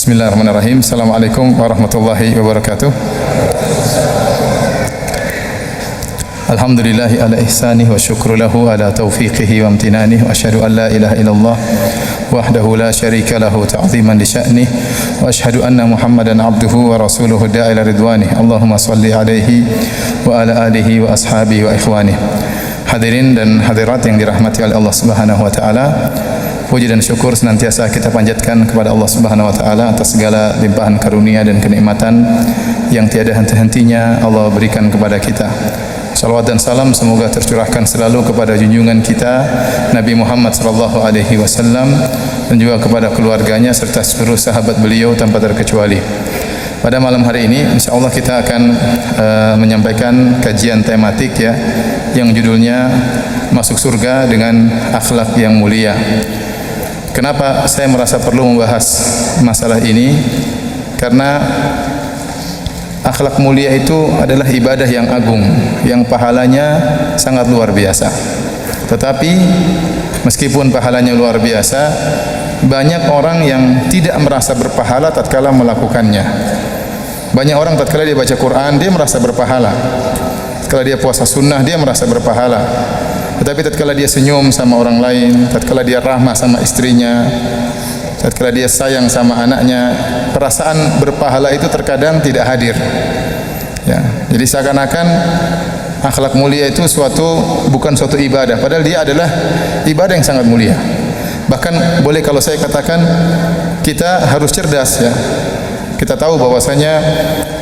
Bismillahirrahmanirrahim. Assalamualaikum warahmatullahi wabarakatuh. Alhamdulillahi ala ihsanih wa syukru lahu ala taufiqihi wa amtinanih wa asyhadu an la ilaha illallah wahdahu la syarika lahu ta'ziman li sya'nih wa asyhadu anna Muhammadan abduhu wa rasuluhu da'ila ridwanih. Allahumma salli alaihi wa ala alihi wa ashabihi wa ikhwanih. Hadirin dan hadirat yang dirahmati oleh Allah Subhanahu wa taala, puji dan syukur senantiasa kita panjatkan kepada Allah Subhanahu wa taala atas segala limpahan karunia dan kenikmatan yang tiada henti-hentinya Allah berikan kepada kita. Salawat dan salam semoga tercurahkan selalu kepada junjungan kita Nabi Muhammad sallallahu alaihi wasallam dan juga kepada keluarganya serta seluruh sahabat beliau tanpa terkecuali. Pada malam hari ini insyaallah kita akan menyampaikan kajian tematik ya yang judulnya Masuk Surga dengan Akhlak yang Mulia. Kenapa saya merasa perlu membahas masalah ini? Karena akhlak mulia itu adalah ibadah yang agung, yang pahalanya sangat luar biasa. Tetapi meskipun pahalanya luar biasa, banyak orang yang tidak merasa berpahala tatkala melakukannya. Banyak orang tatkala dia baca Quran, dia merasa berpahala. Tatkala dia puasa sunnah, dia merasa berpahala. Tetapi tatkala dia senyum sama orang lain, tatkala dia rahmah sama istrinya, tatkala dia sayang sama anaknya, perasaan berpahala itu terkadang tidak hadir. Ya, jadi seakan-akan akhlak mulia itu bukan suatu ibadah, padahal dia adalah ibadah yang sangat mulia. Bahkan boleh kalau saya katakan kita harus cerdas ya. Kita tahu bahwasanya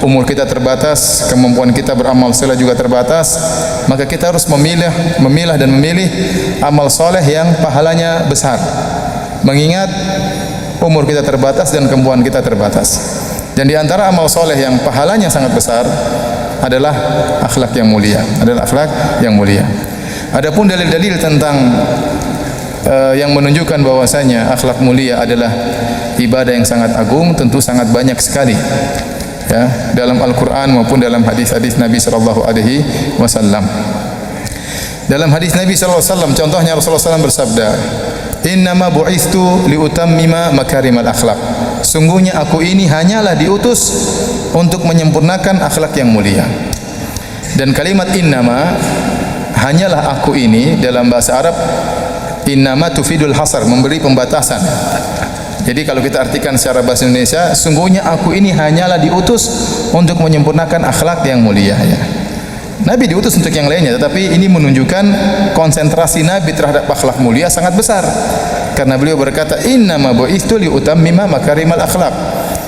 umur kita terbatas, kemampuan kita beramal saleh juga terbatas, maka kita harus memilah dan memilih amal soleh yang pahalanya besar. Mengingat umur kita terbatas dan kemampuan kita terbatas. Dan di antara amal soleh yang pahalanya sangat besar adalah akhlak yang mulia, Adapun dalil-dalil tentang yang menunjukkan bahwasanya akhlak mulia adalah ibadah yang sangat agung tentu sangat banyak sekali ya dalam Al-Qur'an maupun dalam hadis-hadis Nabi sallallahu alaihi wasallam. Dalam hadis Nabi sallallahu alaihi wasallam contohnya Rasulullah SAW bersabda, "Innama bu'istu liutammima makarimal akhlak." Sungguhnya aku ini hanyalah diutus untuk menyempurnakan akhlak yang mulia. Dan kalimat innama, hanyalah aku ini dalam bahasa Arab innama tufidul hasar, memberi pembatasan. Jadi kalau kita artikan secara bahasa Indonesia, sungguhnya aku ini hanyalah diutus untuk menyempurnakan akhlak yang mulia ya. Nabi diutus untuk yang lainnya, tetapi ini menunjukkan konsentrasi Nabi terhadap akhlak mulia sangat besar. Karena beliau berkata, "Innama bu'istu liutammima makarimal akhlak."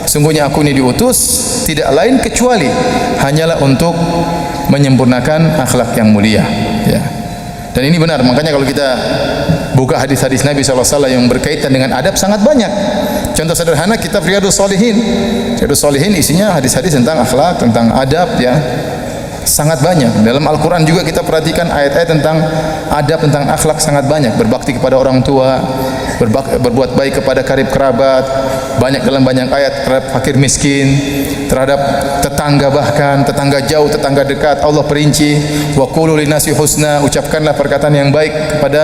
Sungguhnya aku ini diutus tidak lain kecuali hanyalah untuk menyempurnakan akhlak yang mulia ya. Dan ini benar, makanya kalau kita buka hadis-hadis Nabi SAW yang berkaitan dengan adab sangat banyak. Contoh sederhana kitab Riyadhus Shalihin. Riyadhus Shalihin isinya hadis-hadis tentang akhlak, tentang adab ya. Sangat banyak. Dalam Al-Quran juga kita perhatikan ayat-ayat tentang adab, tentang akhlak sangat banyak. Berbakti kepada orang tua, berbuat baik kepada karib kerabat. Banyak dalam banyak ayat terhadap fakir miskin, terhadap tetangga, bahkan tetangga jauh, tetangga dekat. Allah perinci, wa qulu linnasi husna, ucapkanlah perkataan yang baik kepada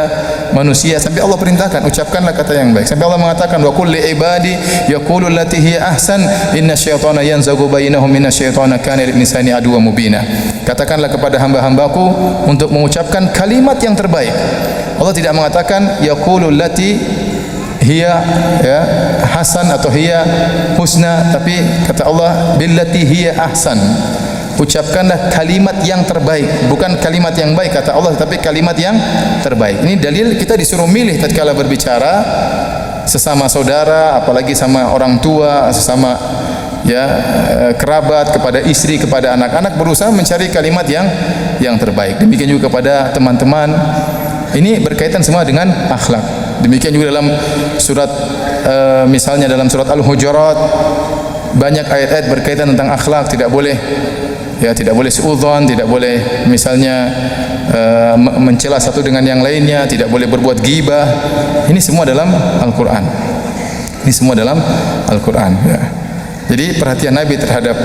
manusia. Sampai Allah perintahkan, ucapkanlah kata yang baik. Sampai Allah mengatakan, wa qul li ibadi yaqulu allati hiya ahsan inna syaitana yanzagu bainahum minasyaitana kana lil insani aduwwan mubina. Katakanlah kepada hamba-hambaku untuk mengucapkan kalimat yang terbaik. Allah tidak mengatakan yaqulu allati hiya ya hasan atau hiya husna, tapi kata Allah billati hiya ahsan. Ucapkanlah kalimat yang terbaik, bukan kalimat yang baik kata Allah, tapi kalimat yang terbaik. Ini dalil kita disuruh milih tatkala berbicara sesama saudara, apalagi sama orang tua, sesama ya kerabat, kepada istri, kepada anak-anak, berusaha mencari kalimat yang terbaik. Demikian juga kepada teman-teman. Ini berkaitan semua dengan akhlak. Demikian juga dalam surat misalnya dalam surat Al-Hujurat banyak ayat-ayat berkaitan tentang akhlak. Tidak boleh suudzon, tidak boleh misalnya mencela satu dengan yang lainnya, tidak boleh berbuat ghibah. Ini semua dalam Al-Qur'an. Ya. Jadi perhatian Nabi terhadap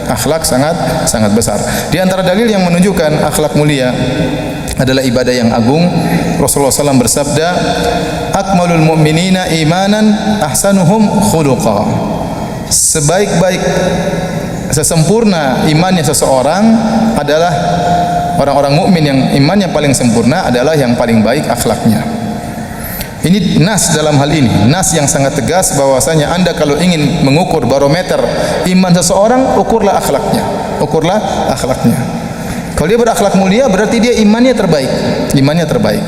akhlak sangat besar. Di antara dalil yang menunjukkan akhlak mulia adalah ibadah yang agung, Rasulullah SAW bersabda, "Akmalul mu'minina imanan ahsanuhum khuluqa." sebaik-baik sesempurna imannya seseorang adalah orang-orang mukmin yang imannya paling sempurna adalah yang paling baik akhlaknya. Ini nas dalam hal ini, nas yang sangat tegas bahwasanya Anda kalau ingin mengukur barometer iman seseorang, ukurlah akhlaknya. Ukurlah akhlaknya. Kalau dia berakhlak mulia berarti dia imannya terbaik. Imannya terbaik.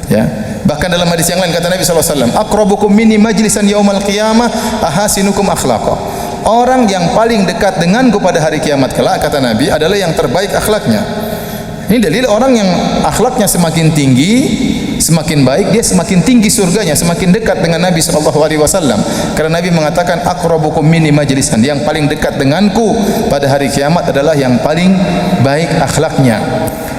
Ya. Bahkan dalam hadis yang lain kata Nabi sallallahu alaihi wasallam, "Aqrabukum minni majlisan yaumal qiyamah ahasinukum akhlaqa." Orang yang paling dekat denganku pada hari kiamat kelak kata Nabi adalah yang terbaik akhlaknya. Ini dalil orang yang akhlaknya semakin tinggi, semakin baik, dia semakin tinggi surganya, semakin dekat dengan Nabi sallallahu alaihi wasallam. Karena Nabi mengatakan aqrabukum minni majlisan, yang paling dekat denganku pada hari kiamat adalah yang paling baik akhlaknya.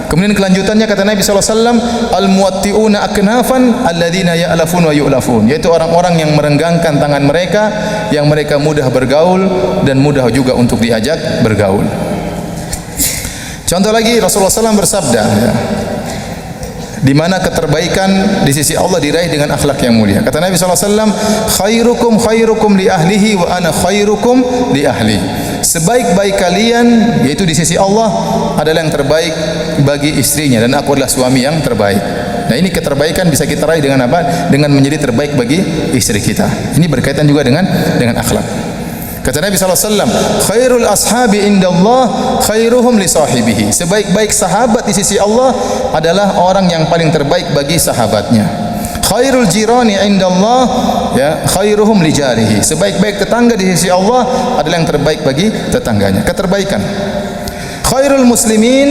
Kemudian kelanjutannya kata Nabi sallallahu alaihi wasallam, al-muwatti'una aknafan alladzina ya'lafun wa yu'lafun, yaitu orang-orang yang merenggangkan tangan mereka, yang mereka mudah bergaul dan mudah juga untuk diajak bergaul. Contoh lagi Rasulullah SAW bersabda, ya, di mana keterbaikan di sisi Allah diraih dengan akhlak yang mulia. Kata Nabi SAW, khairukum khairukum li ahlihi wa ana khairukum li ahli. Sebaik-baik kalian, yaitu di sisi Allah, adalah yang terbaik bagi istrinya dan aku adalah suami yang terbaik. Nah, ini keterbaikan bisa kita raih dengan apa? Dengan menjadi terbaik bagi istri kita. Ini berkaitan juga dengan akhlak. Kata Nabi SAW, khairul ashabi indallah khairuhum li sahibihi. Sebaik-baik sahabat di sisi Allah adalah orang yang paling terbaik bagi sahabatnya. Khairul jirani indallah, ya, khairuhum li jarihi. Sebaik-baik tetangga di sisi Allah adalah yang terbaik bagi tetangganya. Keterbaikan. Khairul muslimin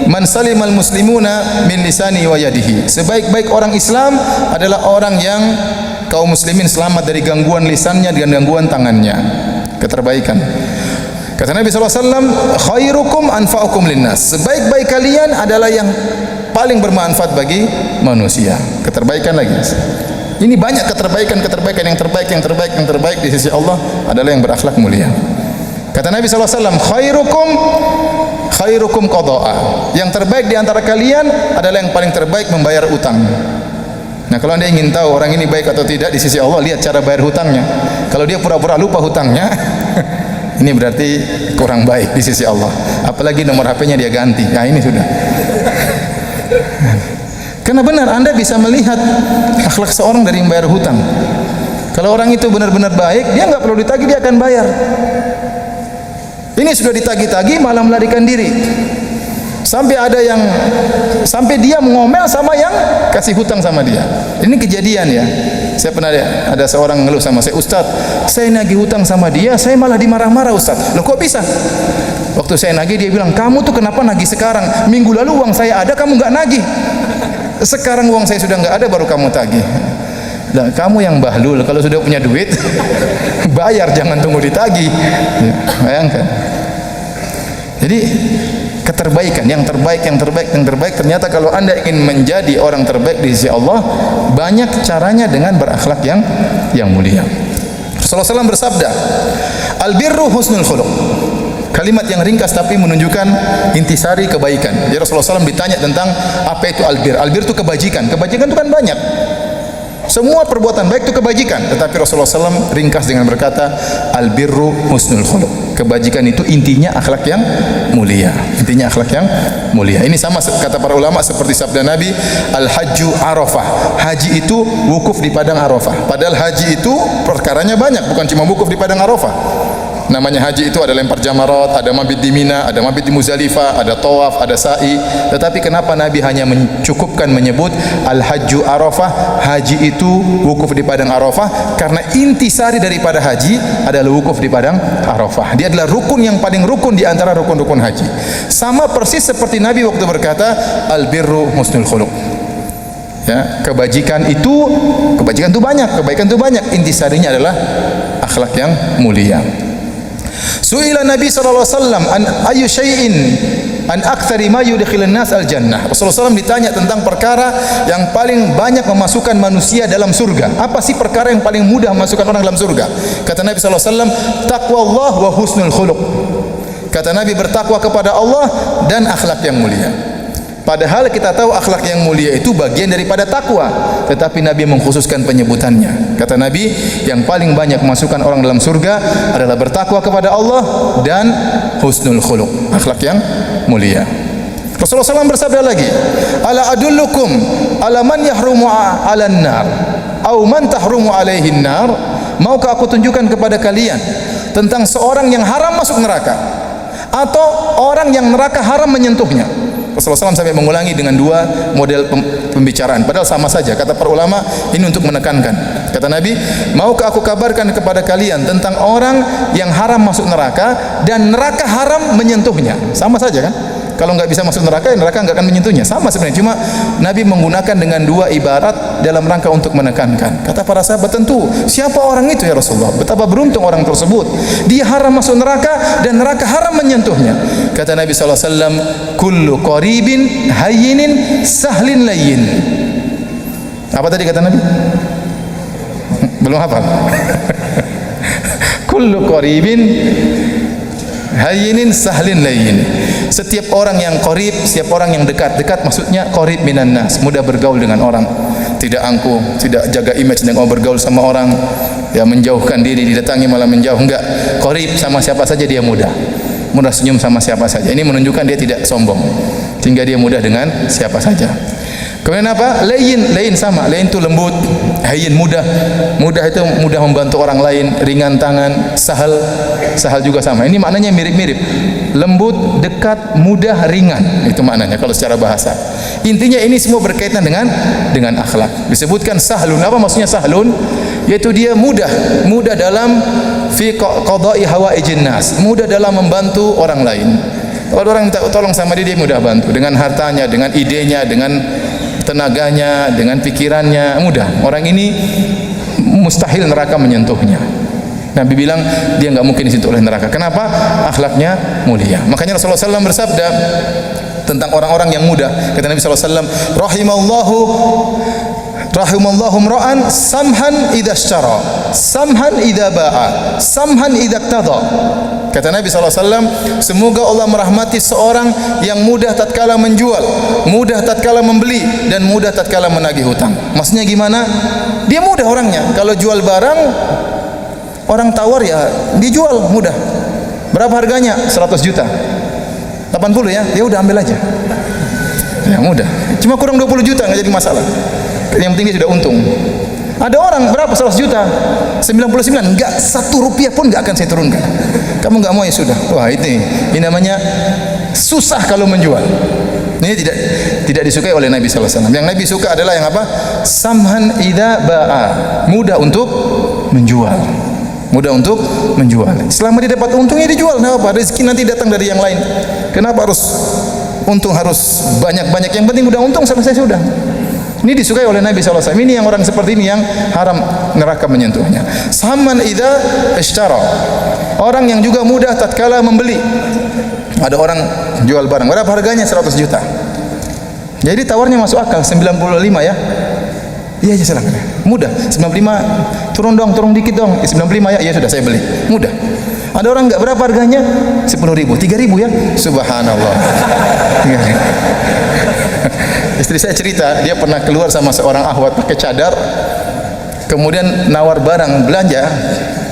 man salimal muslimuna min lisani wa yadihi. Sebaik-baik orang Islam adalah orang yang kaum muslimin selamat dari gangguan lisannya dan gangguan tangannya. Keterbaikan. Kata Nabi SAW, khairukum anfa'ukum linnas. Sebaik-baik kalian adalah yang paling bermanfaat bagi manusia. Keterbaikan lagi. Ini banyak keterbaikan yang terbaik di sisi Allah adalah yang berakhlak mulia. Kata Nabi SAW, khairukum qada'a. Yang terbaik di antara kalian adalah yang paling terbaik membayar utang. Nah, kalau Anda ingin tahu orang ini baik atau tidak di sisi Allah, lihat cara bayar hutangnya. Kalau dia pura-pura lupa hutangnya, ini berarti kurang baik di sisi Allah. Apalagi nomor HP-nya dia ganti. Nah, ini sudah. Karena benar Anda bisa melihat akhlak seorang dari membayar hutang. Kalau orang itu benar-benar baik, dia nggak perlu ditagih, dia akan bayar. Ini sudah ditagih-tagih malah melarikan diri. Sampai dia mengomel sama yang kasih hutang sama dia. Ini kejadian ya. Saya pernah ada seorang ngeluh sama saya, Ustaz, saya nagih hutang sama dia, saya malah dimarah-marah Ustaz. Loh kok bisa? Waktu saya nagih dia bilang, kamu tuh kenapa nagih sekarang? Minggu lalu uang saya ada, kamu nggak nagih. Sekarang uang saya sudah nggak ada, baru kamu tagih. Lah, kamu yang bahlul, kalau sudah punya duit bayar, jangan tunggu ditagih. Ya, bayangkan. Jadi keterbaikan, yang terbaik ternyata kalau Anda ingin menjadi orang terbaik di sisi Allah, banyak caranya dengan berakhlak yang mulia. Rasulullah SAW bersabda, al-birru husnul khuluq. Kalimat yang ringkas tapi menunjukkan intisari kebaikan. Jadi Rasulullah SAW ditanya tentang apa itu albir. Albir itu kebajikan. Kebajikan itu kan banyak. Semua perbuatan baik itu kebajikan. Tetapi Rasulullah SAW ringkas dengan berkata, albirru husnul khuluq. Kebajikan itu intinya akhlak yang mulia. Intinya akhlak yang mulia. Ini sama kata para ulama seperti sabda Nabi, al-hajju arafah. Haji itu wukuf di padang Arafah. Padahal haji itu perkaranya banyak, bukan cuma wukuf di padang Arafah. Namanya haji itu ada lempar jamarat, ada mabit di Mina, ada mabit di Muzdalifah, ada tawaf, ada sa'i. Tetapi kenapa Nabi hanya menyebut al-hajju arafah? Haji itu wukuf di padang Arafah karena intisari daripada haji adalah wukuf di padang Arafah. Dia adalah rukun yang paling rukun di antara rukun-rukun haji. Sama persis seperti Nabi waktu berkata, al-birru husnul khuluq. Ya, kebajikan itu banyak, kebaikan itu banyak. Intisarinya adalah akhlak yang mulia. Su'ila Nabi sallallahu alaihi wasallam an ayyu syai'in an aktsari ma yudkhilun nas al jannah. Rasulullah SAW ditanya tentang perkara yang paling banyak memasukkan manusia dalam surga. Apa sih perkara yang paling mudah memasukkan orang dalam surga? Kata Nabi sallallahu alaihi wasallam, taqwallah wa husnul khuluq. Kata Nabi, bertakwa kepada Allah dan akhlak yang mulia. Padahal kita tahu akhlak yang mulia itu bagian daripada takwa, tetapi Nabi mengkhususkan penyebutannya. Kata Nabi, yang paling banyak memasukkan orang dalam surga adalah bertakwa kepada Allah dan husnul khuluq, akhlak yang mulia. Rasulullah SAW bersabda lagi, ala adullukum ala man yahrumu ala nar au man tahrumu alaihi nar. Maukah aku tunjukkan kepada kalian tentang seorang yang haram masuk neraka atau orang yang neraka haram menyentuhnya? Rasulullah SAW sampai mengulangi dengan dua model pembicaraan, padahal sama saja. Kata para ulama, ini untuk menekankan. Kata Nabi, maukah aku kabarkan kepada kalian tentang orang yang haram masuk neraka dan neraka haram menyentuhnya? Sama saja kan? Kalau nggak bisa masuk neraka, neraka nggak akan menyentuhnya. Sama sebenarnya, cuma Nabi menggunakan dengan dua ibarat dalam rangka untuk menekankan. Kata para sahabat, tentu siapa orang itu ya Rasulullah? Betapa beruntung orang tersebut. Dia haram masuk neraka dan neraka haram menyentuhnya. Kata Nabi SAW, kullu qaribin hayyinin sahlin layyin. Apa tadi kata Nabi? Belum hafal. Kullu qaribin hayyinin sahlin layyin. Setiap orang yang qarib, setiap orang yang dekat. Dekat maksudnya qarib minan nas, mudah bergaul dengan orang, tidak angkuh, tidak jaga image dengan bergaul sama orang, ya menjauhkan diri, didatangi malah menjauh. Enggak, qarib sama siapa saja dia mudah senyum sama siapa saja. Ini menunjukkan dia tidak sombong, sehingga dia mudah dengan siapa saja. Kemudian apa? Lain sama. Lain itu lembut, hayyin mudah. Mudah itu mudah membantu orang lain, ringan tangan. Sahal juga sama. Ini maknanya mirip-mirip. Lembut, dekat, mudah, ringan. Itu maknanya kalau secara bahasa. Intinya ini semua berkaitan dengan akhlak. Disebutkan sahlun. Apa maksudnya sahlun? Yaitu dia mudah dalam fi qada'i hawaijin nas. Mudah dalam membantu orang lain. Kalau orang minta tolong sama dia mudah bantu dengan hartanya, dengan idenya, dengan tenaganya, dengan pikirannya, mudah. Orang ini mustahil neraka menyentuhnya. Nabi bilang dia enggak mungkin disentuh oleh neraka. Kenapa? Akhlaknya mulia. Makanya Rasulullah SAW bersabda tentang orang-orang yang mudah. Kata Nabi SAW, rahimallahu imra'an samhan idza ishtara, samhan idza ba'a, samhan idza iqtada. Kata Nabi SAW, semoga Allah merahmati seorang yang mudah tatkala menjual, mudah tatkala membeli, dan mudah tatkala menagih hutang. Maksudnya gimana? Dia mudah orangnya. Kalau jual barang, orang tawar ya dijual mudah. Berapa harganya? 100 juta. 80 ya? Ya udah ambil aja. Ya mudah. Cuma kurang 20 juta nggak jadi masalah. Yang penting dia sudah untung. Ada orang berapa? 100 juta, 99, enggak 1 rupiah pun enggak akan saya turunkan. Kamu enggak mau ya sudah. Wah ini namanya susah kalau menjual. Ini tidak disukai oleh Nabi SAW. Yang Nabi suka adalah yang apa? Samhan idza ba'a, mudah untuk menjual. Mudah untuk menjual. Selama dia dapat untungnya dijual, enggak apa, rezeki nanti datang dari yang lain. Kenapa harus untung harus banyak-banyak? Yang penting udah untung selesai sudah. Ini disukai oleh Nabi SAW. Ini yang orang seperti ini yang haram neraka menyentuhnya. Saman idza ishtara, orang yang juga mudah tatkala membeli. Ada orang jual barang, berapa harganya? 100 juta. Jadi tawarnya masuk akal, 95 ya. Iya aja silakan. Mudah, 95. Turun dikit dong. 95 ya. Iya sudah saya beli. Mudah. Ada orang enggak, berapa harganya? 10.000, 3.000 ya. Subhanallah. Istri saya cerita, dia pernah keluar sama seorang akhwat pakai cadar, kemudian nawar barang belanja.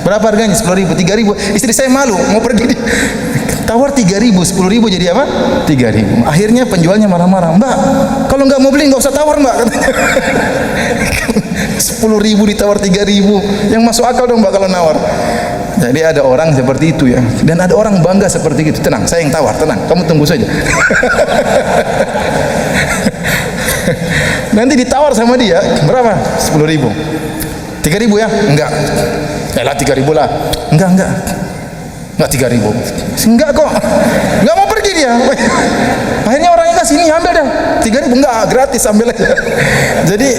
Berapa harganya? 10.000, 3.000. Istri saya malu mau pergi, tawar 3.000, 10.000 jadi apa? 3.000. Akhirnya penjualnya marah-marah, Mbak, kalau nggak mau beli nggak usah tawar Mbak, katanya. 10.000 ditawar 3.000, yang masuk akal dong Mbak kalau nawar. Jadi ada orang seperti itu ya, dan ada orang bangga seperti itu. Tenang, saya yang tawar, tenang, kamu tunggu saja. Nanti ditawar sama dia, berapa? 10.000. 3.000 ya? Enggak. Lah 3.000 lah. Enggak 3.000. Enggak kok. Enggak mau pergi dia. Akhirnya orangnya kasih, ini ambil dah. 3.000 enggak, gratis ambil aja. Jadi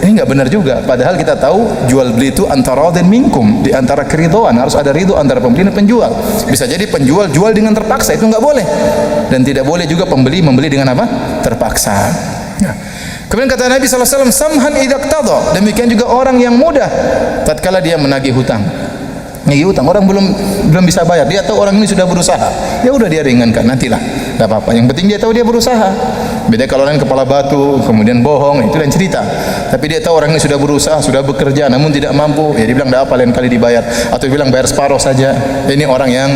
ini enggak benar juga. Padahal kita tahu jual beli itu antara radin minkum, di antara keridhaan, harus ada ridho antara pembeli dan penjual. Bisa jadi penjual jual dengan terpaksa, itu enggak boleh. Dan tidak boleh juga pembeli membeli dengan apa? Terpaksa. Ya. Kemudian kata Nabi SAW, samhan idza iqtada. Demikian juga orang yang mudah tatkala dia menagih hutang. Nagih hutang, orang belum bisa bayar, dia tahu orang ini sudah berusaha, ya udah dia ringankan, nantilah, enggak apa-apa. Yang penting dia tahu dia berusaha. Beda kalau orang kepala batu, kemudian bohong, itu lain cerita. Tapi dia tahu orang ini sudah berusaha, sudah bekerja, namun tidak mampu, ya dia bilang dah apa lain kali dibayar, atau dia bilang bayar separuh saja. Ini orang yang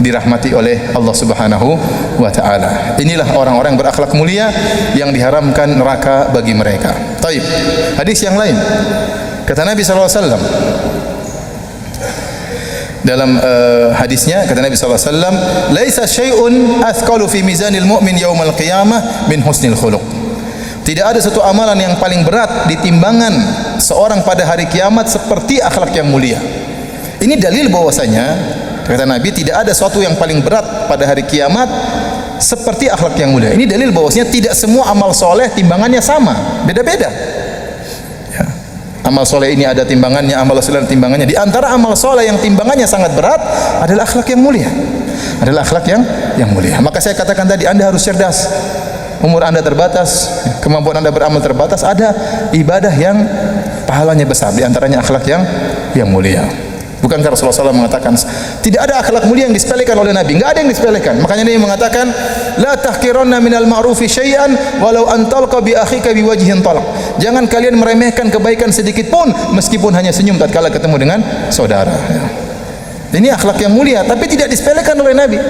dirahmati oleh Allah Subhanahu wa taala. Inilah orang-orang yang berakhlak mulia yang diharamkan neraka bagi mereka. Taib. Hadis yang lain. Kata Nabi sallallahu alaihi wasallam dalam hadisnya, kata Nabi sallallahu alaihi wasallam, "Laisa syai'un athqalu fi mizanil mu'min yaumal qiyamah min husnil khuluq." Tidak ada satu amalan yang paling berat di timbangan seorang pada hari kiamat seperti akhlak yang mulia. Ini dalil bahwasanya, kata Nabi, tidak ada sesuatu yang paling berat pada hari kiamat seperti akhlak yang mulia. Ini dalil bahwasanya tidak semua amal soleh timbangannya sama, beda-beda. Ya. Amal soleh ini ada timbangannya, amal soleh timbangannya. Di antara amal soleh yang timbangannya sangat berat adalah akhlak yang mulia. Adalah akhlak yang mulia. Maka saya katakan tadi, Anda harus cerdas. Umur Anda terbatas, kemampuan Anda beramal terbatas, ada ibadah yang pahalanya besar, di antaranya akhlak yang mulia. Bukankah Rasulullah SAW mengatakan tidak ada akhlak mulia yang disepelekan oleh Nabi? Enggak ada yang disepelekan. Makanya Nabi mengatakan, la tahqiranna minal ma'rufi syai'an walau an talqa bi akhika bi wajhin talaq. Jangan kalian meremehkan kebaikan sedikit pun meskipun hanya senyum tatkala ketemu dengan saudara. Ini akhlak yang mulia, tapi tidak disepelekan oleh Nabi.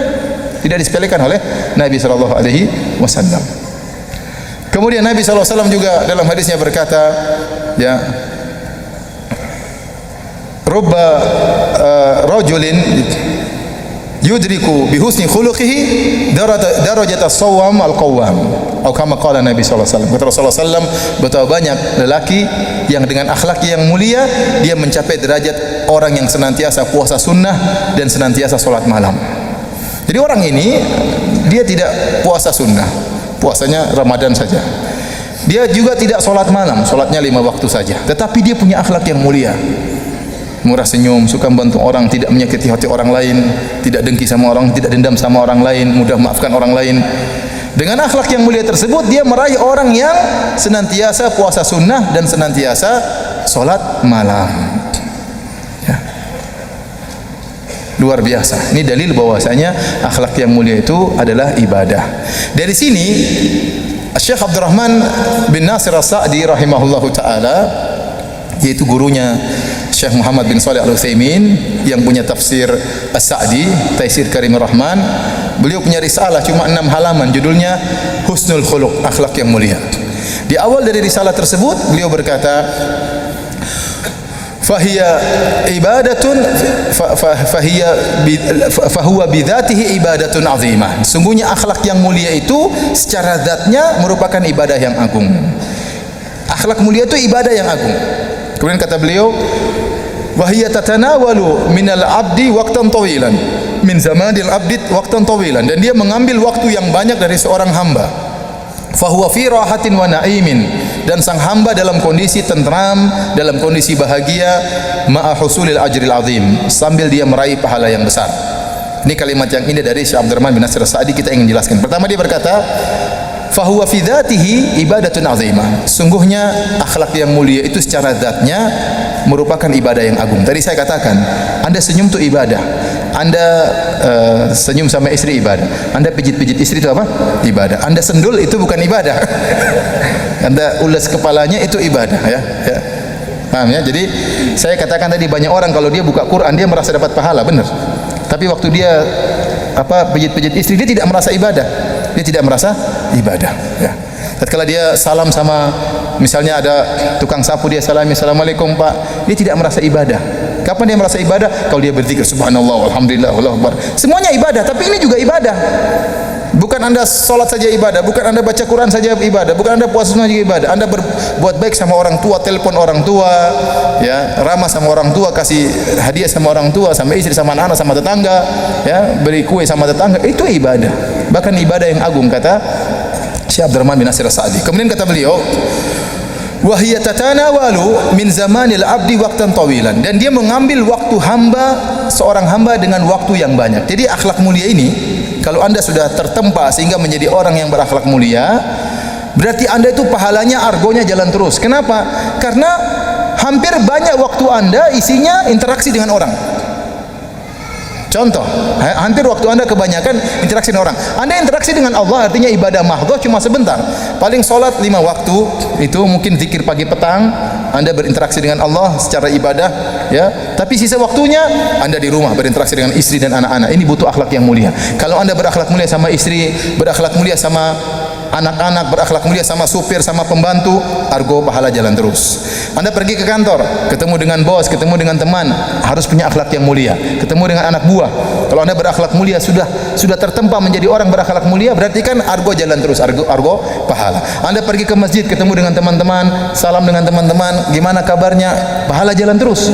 Tidak disepelekan oleh Nabi sallallahu alaihi wasallam. Kemudian Nabi sallallahu alaihi wasallam juga dalam hadisnya berkata, ya, rubba rajulin yudriku bihusni khuluqihi darajat as-sawam al-qawwam, atau kama qala Nabi sallallahu alaihi wasallam. Kata Rasulullah sallallahu alaihi wasallam, betapa banyak lelaki yang dengan akhlak yang mulia dia mencapai derajat orang yang senantiasa puasa sunnah dan senantiasa salat malam. Jadi orang ini dia tidak puasa sunnah, puasanya Ramadan saja. Dia juga tidak salat malam, salatnya 5 waktu saja. Tetapi dia punya akhlak yang mulia. Murah senyum, suka membantu orang, tidak menyakiti hati orang lain, tidak dengki sama orang, tidak dendam sama orang lain, mudah maafkan orang lain. Dengan akhlak yang mulia tersebut, dia meraih orang yang senantiasa puasa sunnah dan senantiasa salat malam. Ya. Luar biasa. Ini dalil bahwasanya akhlak yang mulia itu adalah ibadah. Dari sini Syekh Abdurrahman bin Nasir As-Sa'di rahimahullahu taala, yaitu gurunya Syekh Muhammad bin Shalih Al-Utsaimin yang punya tafsir As-Sa'di, Taisir Karimur Rahman. Beliau punya risalah cuma 6 halaman, judulnya Husnul Khuluq, akhlak yang mulia. Di awal dari risalah tersebut beliau berkata, fahiya ibadatun fahuwa bidzatihi ibadatun azimah. Sungguhnya akhlak yang mulia itu secara zatnya merupakan ibadah yang agung. Akhlak mulia itu ibadah yang agung. Kemudian kata beliau, wahiyya tatanawalu minal abdi waqtan tawilan min zamanil abdi waqtan tawilan, dan dia mengambil waktu yang banyak dari seorang hamba. Fahuwa fi rahatin wa na'imin, dan sang hamba dalam kondisi tentram, dalam kondisi bahagia, ma'a husulil ajril azim, sambil dia meraih pahala yang besar. Ini kalimat yang indah dari Syekh Abdurrahman bin Nasir As-Sa'di, kita ingin jelaskan. Pertama dia berkata, fahuwa fi dzatihi ibadatun azimah. Sungguhnya akhlak yang mulia itu secara zatnya merupakan ibadah yang agung. Tadi saya katakan, Anda senyum itu ibadah. Anda senyum sama istri ibadah. Anda pijit-pijit istri itu apa? Ibadah. Anda sendul itu bukan ibadah. Anda ulas kepalanya itu ibadah, ya. Paham ya? Jadi saya katakan tadi, banyak orang kalau dia buka Quran dia merasa dapat pahala, benar. Tapi waktu dia pijit-pijit istri, dia tidak merasa ibadah. Dia tidak merasa ibadah, ya. Tatkala dia salam sama, misalnya ada tukang sapu, dia salami, assalamualaikum Pak, dia tidak merasa ibadah. Kapan dia merasa ibadah? Kalau dia berzikir subhanallah, alhamdulillah, Allahu akbar. Semuanya ibadah, tapi ini juga ibadah. Bukan Anda salat saja ibadah, bukan Anda baca Quran saja ibadah, bukan Anda puasa saja ibadah. Anda berbuat baik sama orang tua, telepon orang tua, ya, ramah sama orang tua, kasih hadiah sama orang tua, sama istri, sama anak, sama tetangga, ya, beri kue sama tetangga, itu ibadah. Bahkan ibadah yang agung, kata Syekh Abdurrahman bin Nasir As-Sa'di. Kemudian kata beliau, wa hiya tatanawalu min zamanil abdi waqtan tawilan, dan dia mengambil waktu hamba, seorang hamba dengan waktu yang banyak. Jadi akhlak mulia ini, kalau Anda sudah tertempa sehingga menjadi orang yang berakhlak mulia, berarti Anda itu pahalanya, argonya jalan terus. Kenapa? Karena hampir banyak waktu Anda isinya interaksi dengan orang. Contoh, hampir waktu Anda kebanyakan interaksi dengan orang. Anda interaksi dengan Allah artinya ibadah mahdhah cuma sebentar. Paling sholat 5 waktu, itu mungkin zikir pagi petang, Anda berinteraksi dengan Allah secara ibadah, ya. Tapi sisa waktunya Anda di rumah berinteraksi dengan istri dan anak-anak. Ini butuh akhlak yang mulia. Kalau Anda berakhlak mulia sama istri, berakhlak mulia sama anak-anak, berakhlak mulia sama supir, sama pembantu, argo pahala jalan terus. Anda pergi ke kantor, ketemu dengan bos, ketemu dengan teman, harus punya akhlak yang mulia. Ketemu dengan anak buah, kalau Anda berakhlak mulia, sudah tertempa menjadi orang berakhlak mulia, berarti kan argo jalan terus, argo pahala. Anda pergi ke masjid, ketemu dengan teman-teman, salam dengan teman-teman, gimana kabarnya, pahala jalan terus.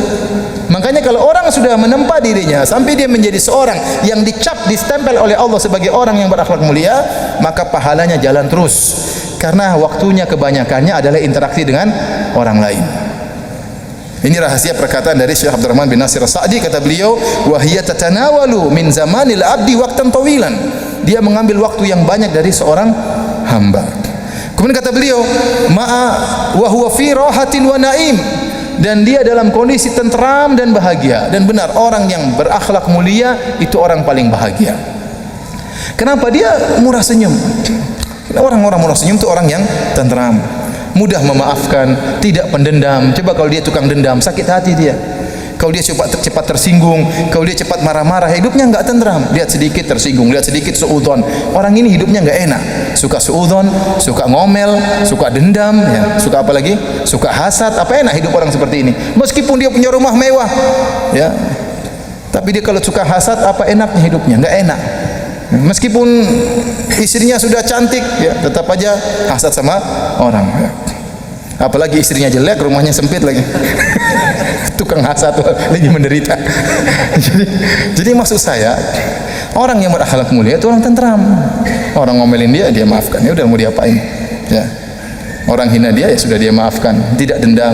Makanya kalau orang sudah menempa dirinya sampai dia menjadi seorang yang dicap, distempel oleh Allah sebagai orang yang berakhlak mulia, maka pahalanya jalan terus. Karena waktunya kebanyakannya adalah interaksi dengan orang lain. Ini rahasia perkataan dari Syekh Abdurrahman bin Nasir As-Sa'di, kata beliau, wa hiya tatanawalu min zamanil abdi waqtan tawilan. Dia mengambil waktu yang banyak dari seorang hamba. Kemudian kata beliau, ma'a wa huwa fi rahatin wa naim. Dan dia dalam kondisi tentram dan bahagia. Dan benar, orang yang berakhlak mulia itu orang paling bahagia. Kenapa? Dia murah senyum. Orang-orang murah senyum itu orang yang tentram, mudah memaafkan, tidak pendendam. Coba kalau dia tukang dendam, sakit hati dia. Kalau dia cepat tersinggung, kalau dia cepat marah-marah, hidupnya enggak tentram. Lihat sedikit tersinggung, lihat sedikit suudzon. Orang ini hidupnya enggak enak. Suka suudzon, suka ngomel, suka dendam, ya. Suka apa lagi? Suka hasad. Apa enak hidup orang seperti ini? Meskipun dia punya rumah mewah, ya. Tapi dia kalau suka hasad, apa enaknya hidupnya? Enggak enak. Meskipun istrinya sudah cantik, ya, tetap aja hasad sama orang, ya. Apalagi istrinya jelek, rumahnya sempit lagi. Tukang hasad lagi menderita. jadi maksud saya, orang yang berakhlak mulia itu orang tentram. Orang ngomelin dia maafkan. Ya udah, mau diapain? Ya. Orang hina dia, ya sudah dia maafkan, tidak dendam.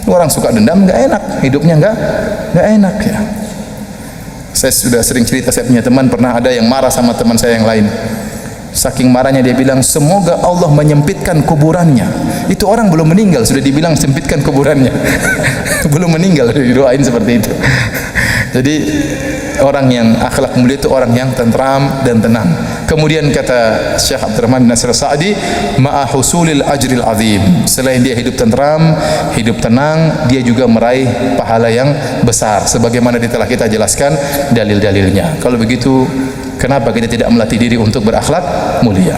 Orang suka dendam enggak enak, hidupnya enggak enak, ya. Saya sudah sering cerita, saya punya teman pernah ada yang marah sama teman saya yang lain. Saking marahnya dia bilang, semoga Allah menyempitkan kuburannya. Itu orang belum meninggal sudah dibilang sempitkan kuburannya. Belum meninggal sudah didoain seperti itu. Jadi orang yang akhlak mulia itu orang yang tentram dan tenang. Kemudian kata Syekh Abdurrahman bin Nasir As-Sa'di, ma'a husulil ajril azim. Selain dia hidup tentram, hidup tenang, dia juga meraih pahala yang besar sebagaimana telah kita jelaskan dalil-dalilnya. Kalau begitu, kenapa kita tidak melatih diri untuk berakhlak mulia?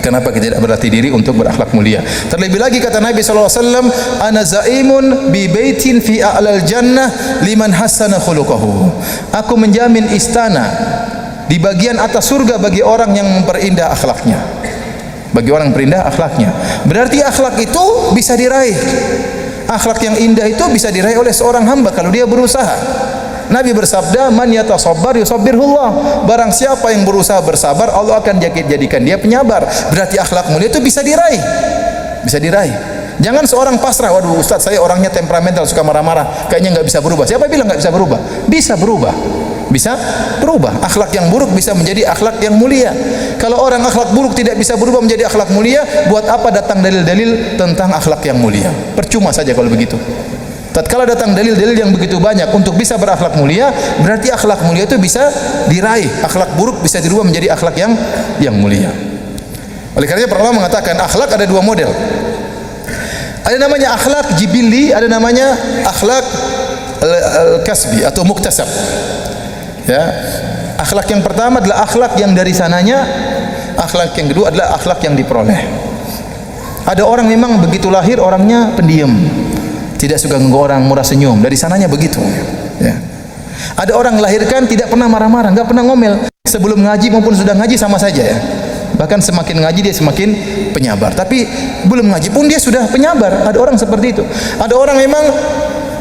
Kenapa kita tidak berlatih diri untuk berakhlak mulia? Terlebih lagi kata Nabi SAW, ana zaimun bi baitin fi a'lal jannah liman hassana khuluquhu. Aku menjamin istana di bagian atas surga bagi orang yang memperindah akhlaknya. Bagi orang yang memperindah akhlaknya. Berarti akhlak itu bisa diraih. Akhlak yang indah itu bisa diraih oleh seorang hamba kalau dia berusaha. Nabi bersabda, man yatasabbar yusabbirullah. Barang siapa yang berusaha bersabar, Allah akan jadikan dia penyabar. Berarti akhlak mulia itu bisa diraih. Bisa diraih. Jangan seorang pasrah, waduh Ustaz saya orangnya temperamental, suka marah-marah, kayaknya enggak bisa berubah. Siapa bilang enggak bisa berubah? Bisa berubah. Bisa berubah. Akhlak yang buruk bisa menjadi akhlak yang mulia. Kalau orang akhlak buruk tidak bisa berubah menjadi akhlak mulia, buat apa datang dalil-dalil tentang akhlak yang mulia? Percuma saja kalau begitu. Tatkala datang dalil-dalil yang begitu banyak untuk bisa berakhlak mulia, berarti akhlak mulia itu bisa diraih. Akhlak buruk bisa dirubah menjadi akhlak yang mulia. Oleh karenanya para ulama mengatakan akhlak ada dua model. Ada namanya akhlak jibilli, ada namanya akhlak al-kasbi atau muktasab. Ya. Akhlak yang pertama adalah akhlak yang dari sananya, akhlak yang kedua adalah akhlak yang diperoleh. Ada orang memang begitu lahir orangnya pendiam, tidak suka ganggu orang, murah senyum, dari sananya begitu, ya. Ada orang lahirkan tidak pernah marah-marah, enggak pernah ngomel. Sebelum ngaji maupun sudah ngaji sama saja, ya. Bahkan semakin ngaji dia semakin penyabar. Tapi belum ngaji pun dia sudah penyabar. Ada orang seperti itu. Ada orang memang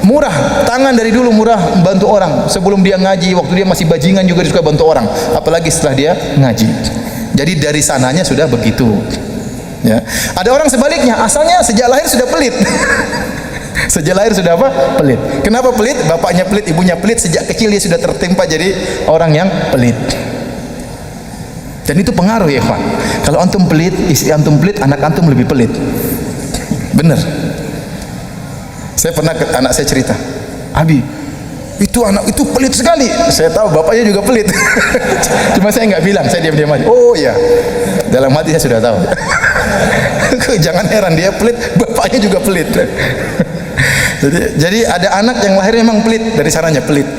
murah, tangan dari dulu murah membantu orang. Sebelum dia ngaji, waktu dia masih bajingan juga dia suka bantu orang. Apalagi setelah dia ngaji. Jadi dari sananya sudah begitu. Ya. Ada orang sebaliknya, asalnya sejak lahir sudah pelit. Sejak lahir sudah apa? Pelit. Kenapa pelit? Bapaknya pelit, ibunya pelit, sejak kecil dia sudah tertimpa jadi orang yang pelit. Dan itu pengaruh ya, Pak. Kalau antum pelit, istri antum pelit, anak antum lebih pelit. Benar. Saya pernah anak saya cerita, Abi, itu anak itu pelit sekali. Saya tahu bapaknya juga pelit. Cuma saya nggak bilang, saya diam-diam aja. Oh iya, dalam hati saya sudah tahu. Jangan heran dia pelit, bapaknya juga pelit. Jadi ada anak yang lahir memang pelit, dari sananya pelit.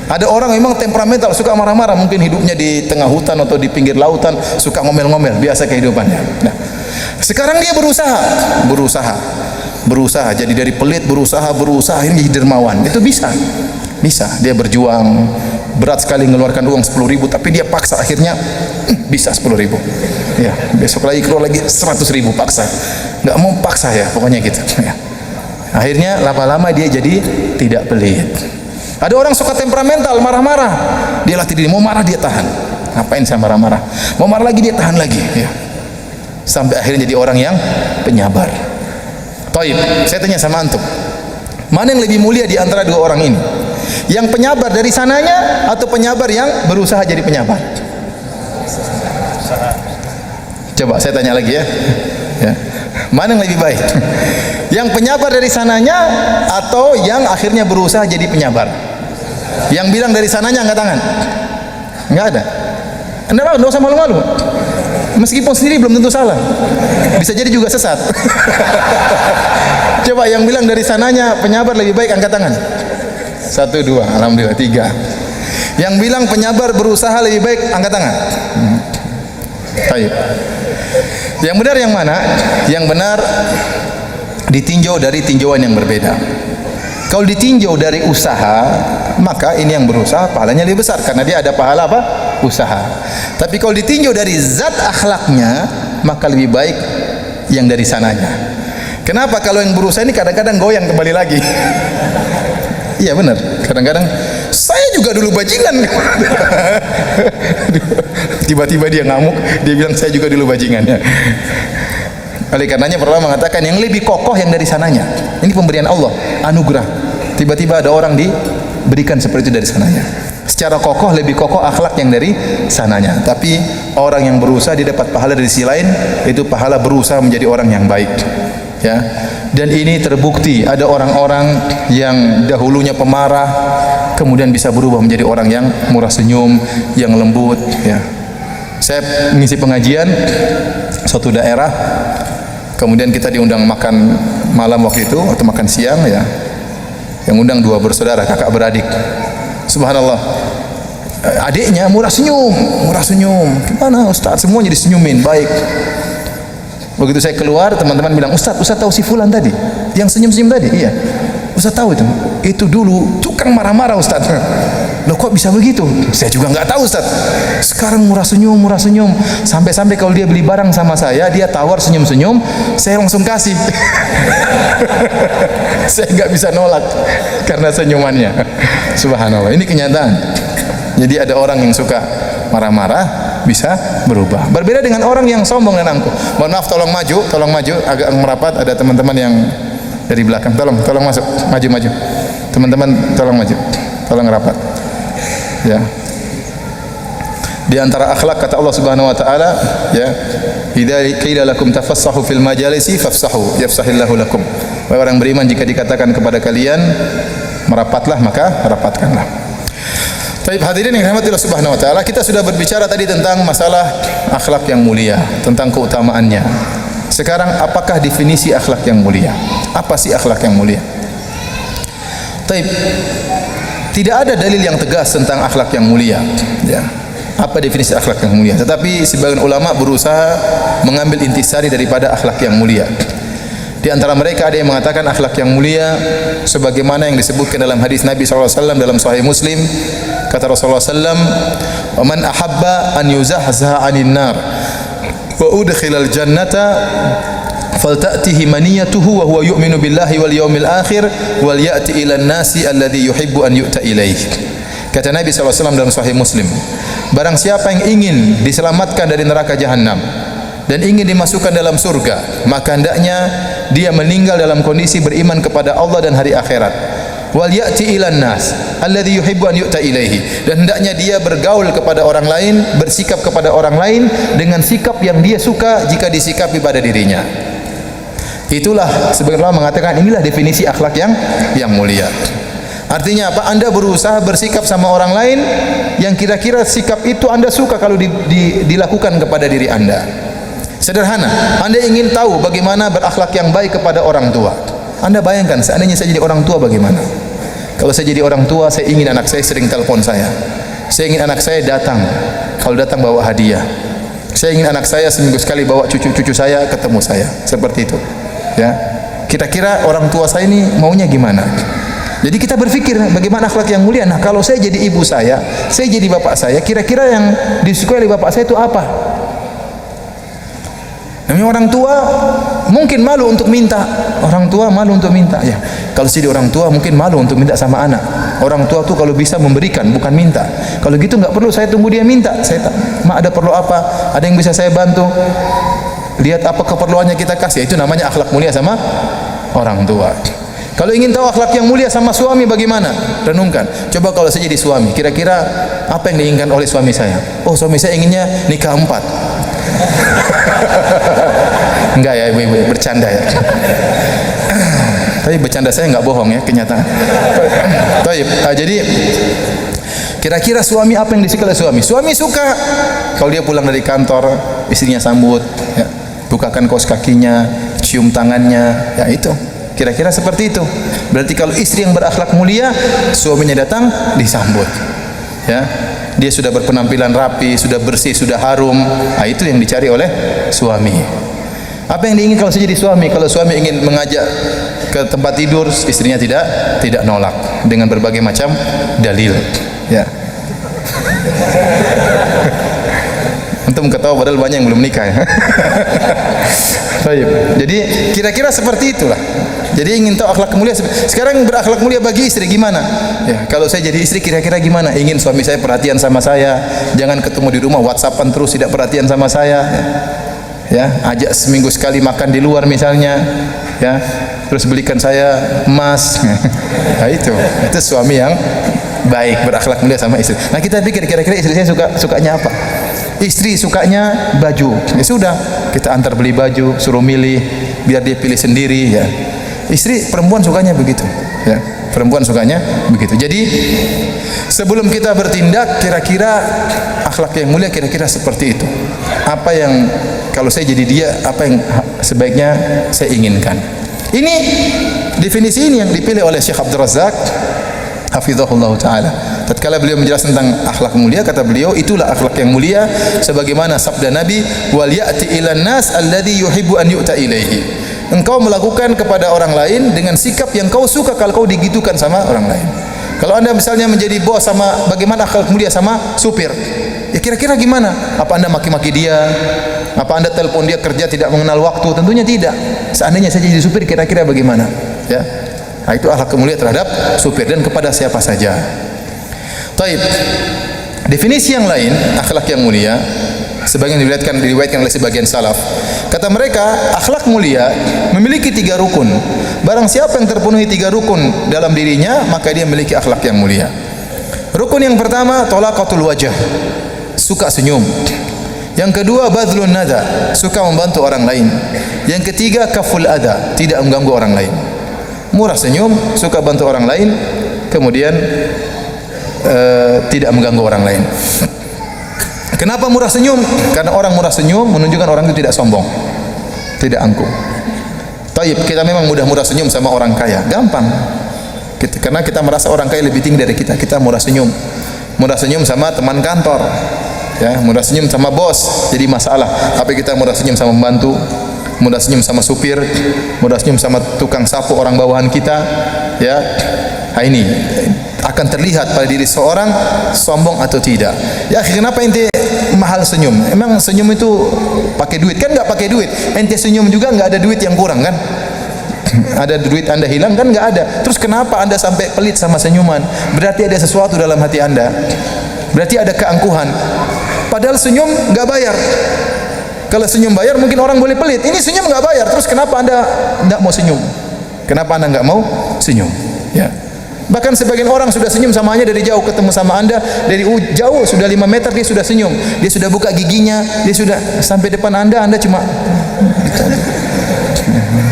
Ada orang memang temperamental, suka marah-marah, mungkin hidupnya di tengah hutan atau di pinggir lautan, suka ngomel-ngomel, biasa kehidupannya. Nah, sekarang dia berusaha jadi dari pelit berusaha ini jadi dermawan. Itu bisa dia berjuang berat sekali mengeluarkan uang 10.000, tapi dia paksa akhirnya bisa 10.000 ya, besok lagi keluar lagi 100.000, paksa, nggak mau paksa ya, pokoknya gitu ya. Akhirnya lama-lama dia jadi tidak pelit. Ada orang suka temperamental, marah-marah, dia latih diri, mau marah dia tahan, ngapain saya marah-marah, mau marah lagi dia tahan lagi ya, sampai akhirnya jadi orang yang penyabar. Taib, saya tanya sama antum, mana yang lebih mulia di antara dua orang ini? Yang penyabar dari sananya atau penyabar yang berusaha jadi penyabar? Coba saya tanya lagi ya. Mana yang lebih baik? Yang penyabar dari sananya atau yang akhirnya berusaha jadi penyabar? Yang bilang dari sananya angkat tangan. Enggak ada. Anda enggak usah malu-malu. Meskipun sendiri belum tentu salah, bisa jadi juga sesat. Coba yang bilang dari sananya penyabar lebih baik, angkat tangan. 1, 2, alhamdulillah 3. Yang bilang penyabar berusaha lebih baik, angkat tangan. Baik. Yang benar yang mana? Yang benar ditinjau dari tinjauan yang berbeda. Kalau ditinjau dari usaha, maka ini yang berusaha pahalanya lebih besar karena dia ada pahala apa? Usaha. Tapi kalau ditinjau dari zat akhlaknya, maka lebih baik yang dari sananya. Kenapa? Kalau yang berusaha ini kadang-kadang goyang kembali lagi. Iya benar. Kadang-kadang saya juga dulu bajingan. Tiba-tiba dia ngamuk, dia bilang saya juga dulu bajingannya. Oleh karenanya pertama mengatakan yang lebih kokoh yang dari sananya. Ini pemberian Allah, anugerah. Tiba-tiba ada orang diberikan seperti itu dari sananya. Secara kokoh lebih kokoh akhlak yang dari sananya. Tapi orang yang berusaha dia dapat pahala dari sisi lain, itu pahala berusaha menjadi orang yang baik. Ya. Dan ini terbukti ada orang-orang yang dahulunya pemarah kemudian bisa berubah menjadi orang yang murah senyum, yang lembut ya. Saya mengisi pengajian suatu daerah, kemudian kita diundang makan malam waktu itu atau makan siang ya. Yang undang 2 bersaudara, kakak beradik. Subhanallah. Adiknya murah senyum. Gimana Ustaz? Semuanya disenyumin, baik. Begitu saya keluar, teman-teman bilang, Ustaz tahu si fulan tadi? Yang senyum-senyum tadi? Iya. Ustaz tahu itu. Itu dulu tukang marah-marah Ustaz. Loh kok bisa begitu? Saya juga nggak tahu Ustaz. Sekarang murah senyum. Sampai-sampai kalau dia beli barang sama saya, dia tawar senyum-senyum, saya langsung kasih. Saya nggak bisa nolak karena senyumannya. Subhanallah. Ini kenyataan. Jadi ada orang yang suka marah-marah bisa berubah. Berbeda dengan orang yang sombong dan angkuh. Mohon maaf, tolong maju agak merapat. Ada teman-teman yang dari belakang. Tolong masuk, maju. Teman-teman tolong maju. Tolong rapat. Ya. Di antara akhlak kata Allah Subhanahu wa taala, ya, idza qila lakum tafassahu fil majalisi fafsahu yafsahillahu lakum. Wahai orang beriman, jika dikatakan kepada kalian merapatlah, maka rapatkanlah. Baik, hadirin yang dirahmati Allah Subhanahu wa taala, kita sudah berbicara tadi tentang masalah akhlak yang mulia, tentang keutamaannya. Sekarang apakah definisi akhlak yang mulia? Apa sih akhlak yang mulia? Baik. Tidak ada dalil yang tegas tentang akhlak yang mulia, ya. Apa definisi akhlak yang mulia? Tetapi sebagian ulama berusaha mengambil intisari daripada akhlak yang mulia. Di antara mereka ada yang mengatakan akhlak yang mulia sebagaimana yang disebutkan dalam hadis Nabi SAW dalam Sahih Muslim. Kata Rasulullah SAW, "Wa man ahabba an yuzahzaha 'anil nar wa udkhilal jannata falta'tihi maniyatuhu wa huwa yu'minu billahi wal yawmil akhir wal ya'ti ila an-nasi alladhi yuhibbu an yu'ta ilaihi." Kata Nabi SAW dalam Sahih Muslim, barang siapa yang ingin diselamatkan dari neraka jahanam dan ingin dimasukkan dalam surga, maka hendaknya dia meninggal dalam kondisi beriman kepada Allah dan hari akhirat. Wal ya'ti ilan nas alladhi yuhibbu an yu'ta ilaihi, dan hendaknya dia bergaul kepada orang lain, bersikap kepada orang lain dengan sikap yang dia suka jika disikapi pada dirinya. Itulah sebagian ulama mengatakan inilah definisi akhlak yang mulia. Artinya apa? Anda berusaha bersikap sama orang lain yang kira-kira sikap itu Anda suka kalau dilakukan kepada diri Anda. Sederhana, Anda ingin tahu bagaimana berakhlak yang baik kepada orang tua. Anda bayangkan seandainya saya jadi orang tua bagaimana? Kalau saya jadi orang tua, saya ingin anak saya sering telepon saya. Saya ingin anak saya datang. Kalau datang bawa hadiah. Saya ingin anak saya seminggu sekali bawa cucu-cucu saya ketemu saya. Seperti itu. Ya. Kira-kira orang tua saya ini maunya gimana? Jadi kita berpikir bagaimana akhlak yang mulia. Nah, kalau saya jadi ibu saya jadi bapak saya, kira-kira yang disukai oleh bapak saya itu apa? Namanya orang tua mungkin malu untuk minta. Orang tua malu untuk minta. Ya, kalau jadi orang tua mungkin malu untuk minta sama anak. Orang tua tuh kalau bisa memberikan, bukan minta. Kalau gitu nggak perlu saya tunggu dia minta. Saya ada perlu apa? Ada yang bisa saya bantu? Lihat apa keperluannya kita kasih. Itu namanya akhlak mulia sama orang tua. Kalau ingin tahu akhlak yang mulia sama suami bagaimana? Renungkan. Coba kalau saya jadi suami, kira-kira apa yang diinginkan oleh suami saya? Oh, suami saya inginnya nikah 4. Enggak ya, ibu-ibu, bercanda ya. Tapi bercanda saya enggak bohong ya, kenyataan. Baik, jadi kira-kira suami apa yang disukai oleh suami? Suami suka kalau dia pulang dari kantor, istrinya sambut, ya, bukakan kaos kakinya, cium tangannya, ya itu. Kira-kira seperti itu. Berarti kalau istri yang berakhlak mulia, suaminya datang disambut. Ya. Dia sudah berpenampilan rapi, sudah bersih, sudah harum. Nah, itu yang dicari oleh suami. Apa yang diingin kalau saya jadi suami? Kalau suami ingin mengajak ke tempat tidur, istrinya tidak nolak dengan berbagai macam dalil. Ya. Antum ketawa padahal banyak yang belum nikah ya. Baik. Jadi kira-kira seperti itulah. Jadi ingin tahu akhlak mulia. Sekarang berakhlak mulia bagi istri gimana? Ya, kalau saya jadi istri kira-kira gimana? Ingin suami saya perhatian sama saya, jangan ketemu di rumah WhatsAppan terus tidak perhatian sama saya. Ya, ajak seminggu sekali makan di luar misalnya. Ya, terus belikan saya emas. Nah, itu suami yang baik berakhlak mulia sama istri. Nah, kita pikir kira-kira istri saya sukanya apa? Istri sukanya baju. Ya sudah, kita antar beli baju, suruh milih, biar dia pilih sendiri ya. Istri perempuan sukanya begitu, ya. Perempuan sukanya begitu. Jadi sebelum kita bertindak, kira-kira akhlak yang mulia kira-kira seperti itu. Apa yang kalau saya jadi dia, apa yang sebaiknya saya inginkan. Ini definisi ini yang dipilih oleh Syekh Abdul Razak hafizahullah taala. Tatkala beliau menjelaskan tentang akhlak mulia, kata beliau, itulah akhlak yang mulia sebagaimana sabda Nabi, wal ya'ti ilan nas alladhi yuhibbu an yu'ta ilaihi. Engkau melakukan kepada orang lain dengan sikap yang kau suka kalau kau digitukan sama orang lain. Kalau Anda misalnya menjadi bos, sama bagaimana akhlak mulia sama supir? Ya kira-kira gimana? Apa Anda maki-maki dia? Apa Anda telepon dia kerja tidak mengenal waktu? Tentunya tidak. Seandainya saya jadi supir, kira-kira bagaimana? Ya. Nah, itu akhlak mulia terhadap supir dan kepada siapa saja. Taib. Definisi yang lain akhlak yang mulia, sebagian diriwayatkan oleh sebagian salaf. Kata mereka, akhlak mulia memiliki 3 rukun. Barang siapa yang terpenuhi 3 rukun dalam dirinya, maka dia memiliki akhlak yang mulia. Rukun yang pertama, talaqatul wajah, suka senyum. Yang kedua, badlun nada, suka membantu orang lain. Yang ketiga, kaful adha, tidak mengganggu orang lain. Murah senyum, suka bantu orang lain, kemudian tidak mengganggu orang lain. Kenapa murah senyum? Karena orang murah senyum menunjukkan orang itu tidak sombong, tidak angkuh. Taib, kita memang mudah murah senyum sama orang kaya, gampang. Karena kita merasa orang kaya lebih tinggi dari kita, kita murah senyum. Murah senyum sama teman kantor, ya, murah senyum sama bos, jadi masalah. Tapi kita murah senyum sama pembantu, murah senyum sama supir, murah senyum sama tukang sapu orang bawahan kita, ya. Nah, ini akan terlihat pada diri seorang sombong atau tidak. Ya, kenapa ente mahal senyum? Emang senyum itu pakai duit? Kan nggak pakai duit. Ente senyum juga nggak ada duit yang kurang kan? Ada duit Anda hilang kan? Nggak ada. Terus kenapa Anda sampai pelit sama senyuman? Berarti ada sesuatu dalam hati Anda. Berarti ada keangkuhan. Padahal senyum nggak bayar. Kalau senyum bayar mungkin orang boleh pelit. Ini senyum nggak bayar. Terus kenapa Anda nggak mau senyum? Kenapa Anda nggak mau senyum? Ya. Bahkan sebagian orang sudah senyum samanya dari jauh, ketemu sama Anda dari jauh sudah 5 meter dia sudah senyum, dia sudah buka giginya, dia sudah sampai depan Anda cuma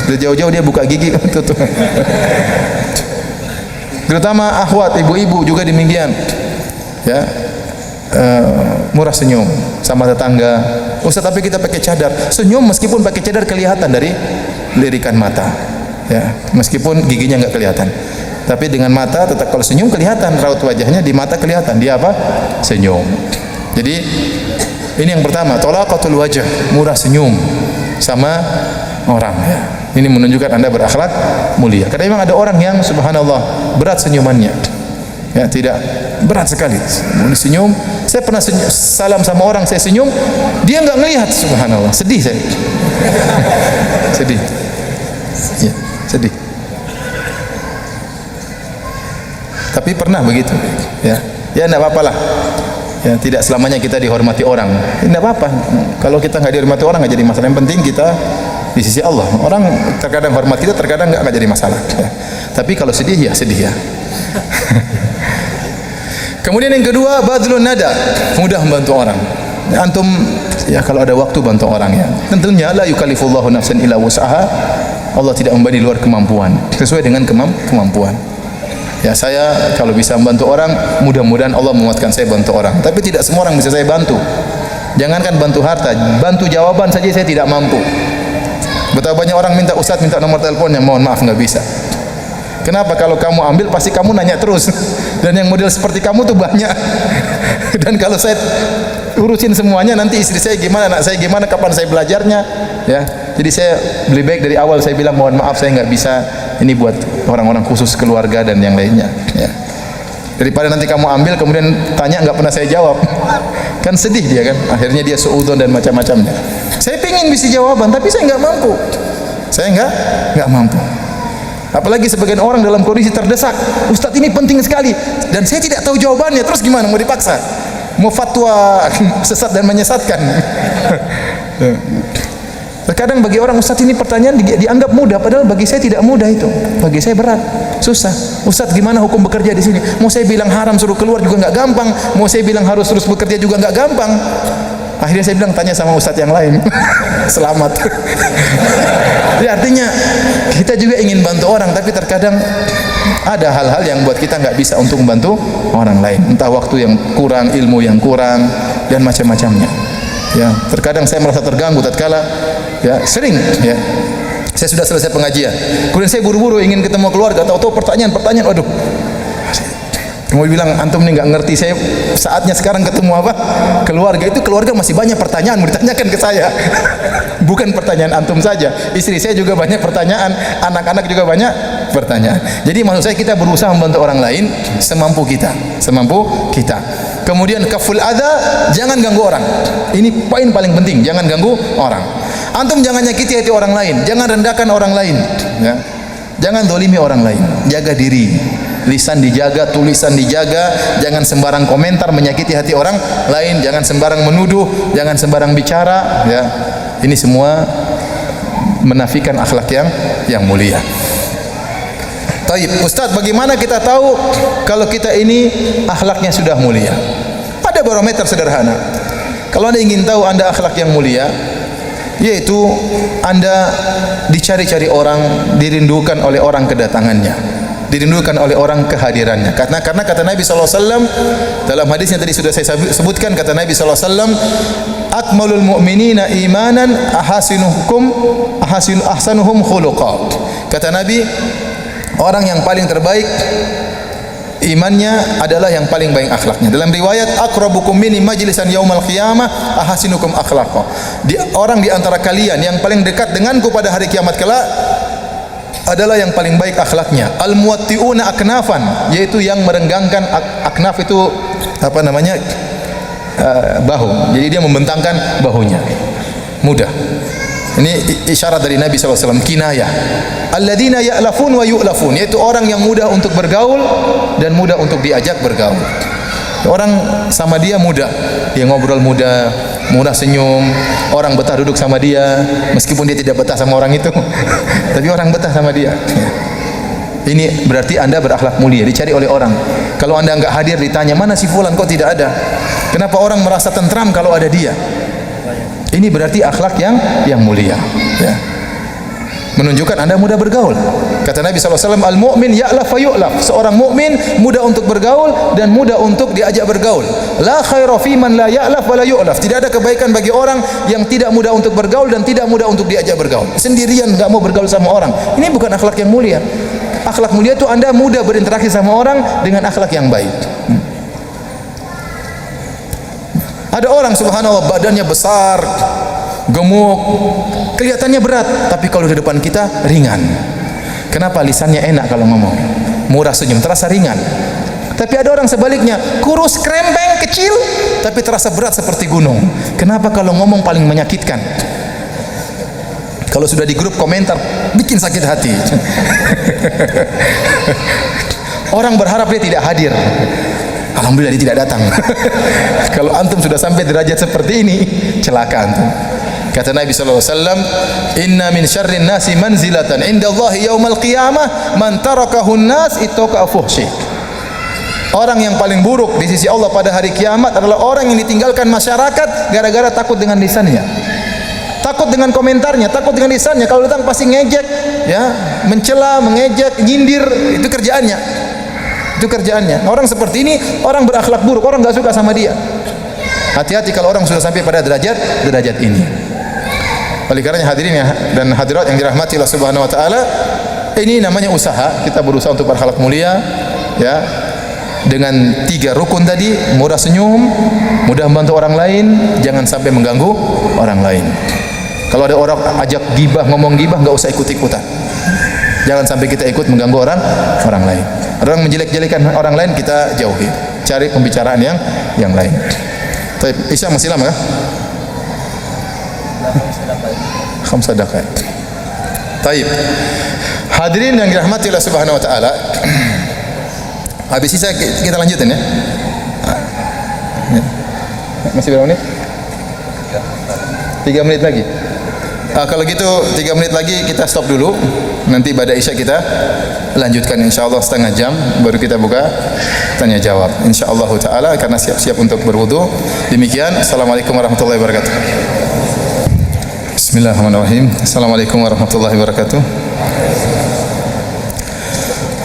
dari jauh-jauh dia buka gigi tutup. Terutama akhwat, ibu-ibu juga demikian. Ya. Murah senyum sama tetangga. Ustaz, tapi kita pakai cadar. Senyum meskipun pakai cadar kelihatan dari lirikan mata. Ya, meskipun giginya enggak kelihatan. Tapi dengan mata tetap, kalau senyum kelihatan raut wajahnya, di mata kelihatan dia apa? Senyum. Jadi ini yang pertama, talaqatul wajh, murah senyum sama orang ya. Ini menunjukkan Anda berakhlak mulia. Karena memang ada orang yang subhanallah berat senyumannya. Ya, tidak berat sekali. Senyum, saya pernah salam sama orang, saya senyum, dia enggak ngelihat, subhanallah. Sedih saya. Sedih. Ya, sedih. Tapi pernah begitu, ya. Ya enggak apa-apalah. Ya, tidak selamanya kita dihormati orang. Enggak apa-apa. Kalau kita enggak dihormati orang enggak jadi masalah. Yang penting kita di sisi Allah. Orang terkadang hormat kita, terkadang enggak jadi masalah. Ya. Tapi kalau sedih ya sedih ya. Kemudian yang kedua, badlun nada, mudah membantu orang. Antum ya kalau ada waktu bantu orang ya. Tentunya la yukallifullahu nafsan illa wus'aha. Allah tidak membebani luar kemampuan, sesuai dengan kemampuan. Ya, saya kalau bisa membantu orang, mudah-mudahan Allah menguatkan saya bantu orang. Tapi tidak semua orang bisa saya bantu. Jangankan bantu harta, bantu jawaban saja saya tidak mampu. Betapa banyak orang minta ustaz, minta nomor teleponnya, mohon maaf enggak bisa. Kenapa? Kalau kamu ambil pasti kamu nanya terus. Dan yang model seperti kamu tuh banyak. Dan kalau saya urusin semuanya, nanti istri saya gimana, anak saya gimana, kapan saya belajarnya, ya. Jadi saya lebih baik dari awal saya bilang mohon maaf saya enggak bisa, ini buat orang-orang khusus keluarga dan yang lainnya, ya. Daripada nanti kamu ambil kemudian tanya enggak pernah saya jawab. Kan sedih dia kan. Akhirnya dia suudzon dan macam-macamnya. Saya pengen bisa jawaban tapi saya enggak mampu. Saya enggak mampu. Apalagi sebagian orang dalam kondisi terdesak, Ustaz ini penting sekali dan saya tidak tahu jawabannya, terus gimana? Mau dipaksa? Mau fatwa sesat dan menyesatkan? Terkadang bagi orang Ustaz ini pertanyaan dianggap mudah, padahal bagi saya tidak mudah itu. Bagi saya berat, susah. Ustaz gimana hukum bekerja di sini? Mau saya bilang haram suruh keluar juga enggak gampang, mau saya bilang harus terus bekerja juga enggak gampang. Akhirnya saya bilang tanya sama ustaz yang lain. Selamat. Jadi artinya kita juga ingin bantu orang, tapi terkadang ada hal-hal yang buat kita enggak bisa untuk membantu orang lain. Entah waktu yang kurang, ilmu yang kurang dan macam-macamnya. Ya, terkadang saya merasa terganggu tatkala ya sering ya. Saya sudah selesai pengajian. Kemudian saya buru-buru ingin ketemu keluarga, tahu-tahu pertanyaan, waduh. Mau bilang antum ini enggak ngerti, saya saatnya sekarang ketemu apa? Keluarga. Itu keluarga masih banyak pertanyaan mau ditanyakan ke saya. Bukan pertanyaan antum saja. Istri saya juga banyak pertanyaan, anak-anak juga banyak pertanyaan. Jadi maksud saya kita berusaha membantu orang lain semampu kita, Kemudian kaful adza, jangan ganggu orang. Ini poin paling penting, jangan ganggu orang. Antum jangan nyakiti hati orang lain, jangan rendahkan orang lain, ya. Jangan dolimi orang lain, jaga diri. Lisan dijaga, tulisan dijaga, jangan sembarang komentar menyakiti hati orang lain, jangan sembarang menuduh, jangan sembarang bicara, ya. Ini semua menafikan akhlak yang mulia. Taib, Ustaz, bagaimana kita tahu kalau kita ini akhlaknya sudah mulia? Ada barometer sederhana. Kalau Anda ingin tahu Anda akhlak yang mulia, yaitu Anda dicari-cari orang, dirindukan oleh orang kedatangannya, dirindukan oleh orang kehadirannya. Karena kata Nabi SAW dalam hadis yang tadi sudah saya sebutkan, kata Nabi SAW, akmalul mu'minina imanan ahsanuhum khuluqa. Kata Nabi, orang yang paling terbaik imannya adalah yang paling baik akhlaknya. Dalam riwayat, aqrabukum minni majlisan yaumal qiyamah ahasinukum akhlaqa. Orang di antara kalian yang paling dekat denganku pada hari kiamat kelak adalah yang paling baik akhlaknya. Al-muwatti'una aknafan, yaitu yang merenggangkan aknaf itu apa namanya? Bahu. Jadi dia membentangkan bahunya. Mudah. Ini isyarat dari Nabi SAW, kinayah. Alladzina ya'lafun wa yu'lafun, yaitu orang yang mudah untuk bergaul dan mudah untuk diajak bergaul. Orang sama dia mudah, dia ngobrol mudah, murah senyum, orang betah duduk sama dia, meskipun dia tidak betah sama orang itu, tapi orang betah sama dia. Ini berarti Anda berakhlak mulia, dicari oleh orang. Kalau Anda enggak hadir ditanya, mana si fulan kok tidak ada? Kenapa orang merasa tentram kalau ada dia? Ini berarti akhlak yang mulia, ya. menunjukkan Anda mudah bergaul. Kata Nabi SAW, al-mu'min ya'laf fa yu'laf. Seorang mukmin mudah untuk bergaul dan mudah untuk diajak bergaul. La khaira fi man la ya'laf wa la yu'laf. Tidak ada kebaikan bagi orang yang tidak mudah untuk bergaul dan tidak mudah untuk diajak bergaul. Sendirian enggak mau bergaul sama orang. Ini bukan akhlak yang mulia. Akhlak mulia itu Anda mudah berinteraksi sama orang dengan akhlak yang baik. Ada orang subhanallah badannya besar, gemuk, kelihatannya berat, tapi kalau di depan kita ringan. Kenapa? Lisannya enak kalau ngomong, murah senyum, terasa ringan. Tapi ada orang sebaliknya, kurus, krempeng, kecil, tapi terasa berat seperti gunung. Kenapa? Kalau ngomong paling menyakitkan. Kalau sudah di grup komentar, bikin sakit hati. Orang berharap dia tidak hadir. Alhamdulillah dia tidak datang. Kalau antum sudah sampai derajat seperti ini, celaka antum. Kata Nabi SAW, inna min syarrin nasi manzilatan inda Allahi yawmal qiyamah man tarakahun nas ittaka fuhsyih. Orang yang paling buruk di sisi Allah pada hari kiamat adalah orang yang ditinggalkan masyarakat gara-gara takut dengan lisannya, takut dengan komentarnya, takut dengan lisannya. Kalau datang pasti ngejek, ya, mencela, mengejek, nyindir, itu kerjaannya. Itu kerjaannya. Orang seperti ini orang berakhlak buruk, orang enggak suka sama dia. Hati-hati kalau orang sudah sampai pada derajat ini. Oleh karenanya hadirin dan hadirat yang dirahmati Allah Subhanahu wa taala, ini namanya usaha. Kita berusaha untuk berakhlak mulia, ya. Dengan 3 rukun tadi, murah senyum, mudah membantu orang lain, jangan sampai mengganggu orang lain. Kalau ada orang ajak gibah, ngomong gibah, enggak usah ikut-ikutan. Jangan sampai kita ikut mengganggu orang lain. Orang menjelek-jelekan orang lain kita jauhi. Cari pembicaraan yang lain. Baik, Isya masih lama kah? Khamsa daqaiq. Baik. Hadirin yang dirahmati Allah Subhanahu wa taala. Habis Isya kita lanjutin ya. Masih berapa menit? 3 menit lagi. Kalau gitu 3 menit lagi kita stop dulu. Nanti pada Isya kita lanjutkan insyaallah setengah jam baru kita buka tanya jawab insyaallah taala karena siap-siap untuk berwudu. Demikian, assalamualaikum warahmatullahi wabarakatuh. Bismillahirrahmanirrahim. Assalamualaikum warahmatullahi wabarakatuh.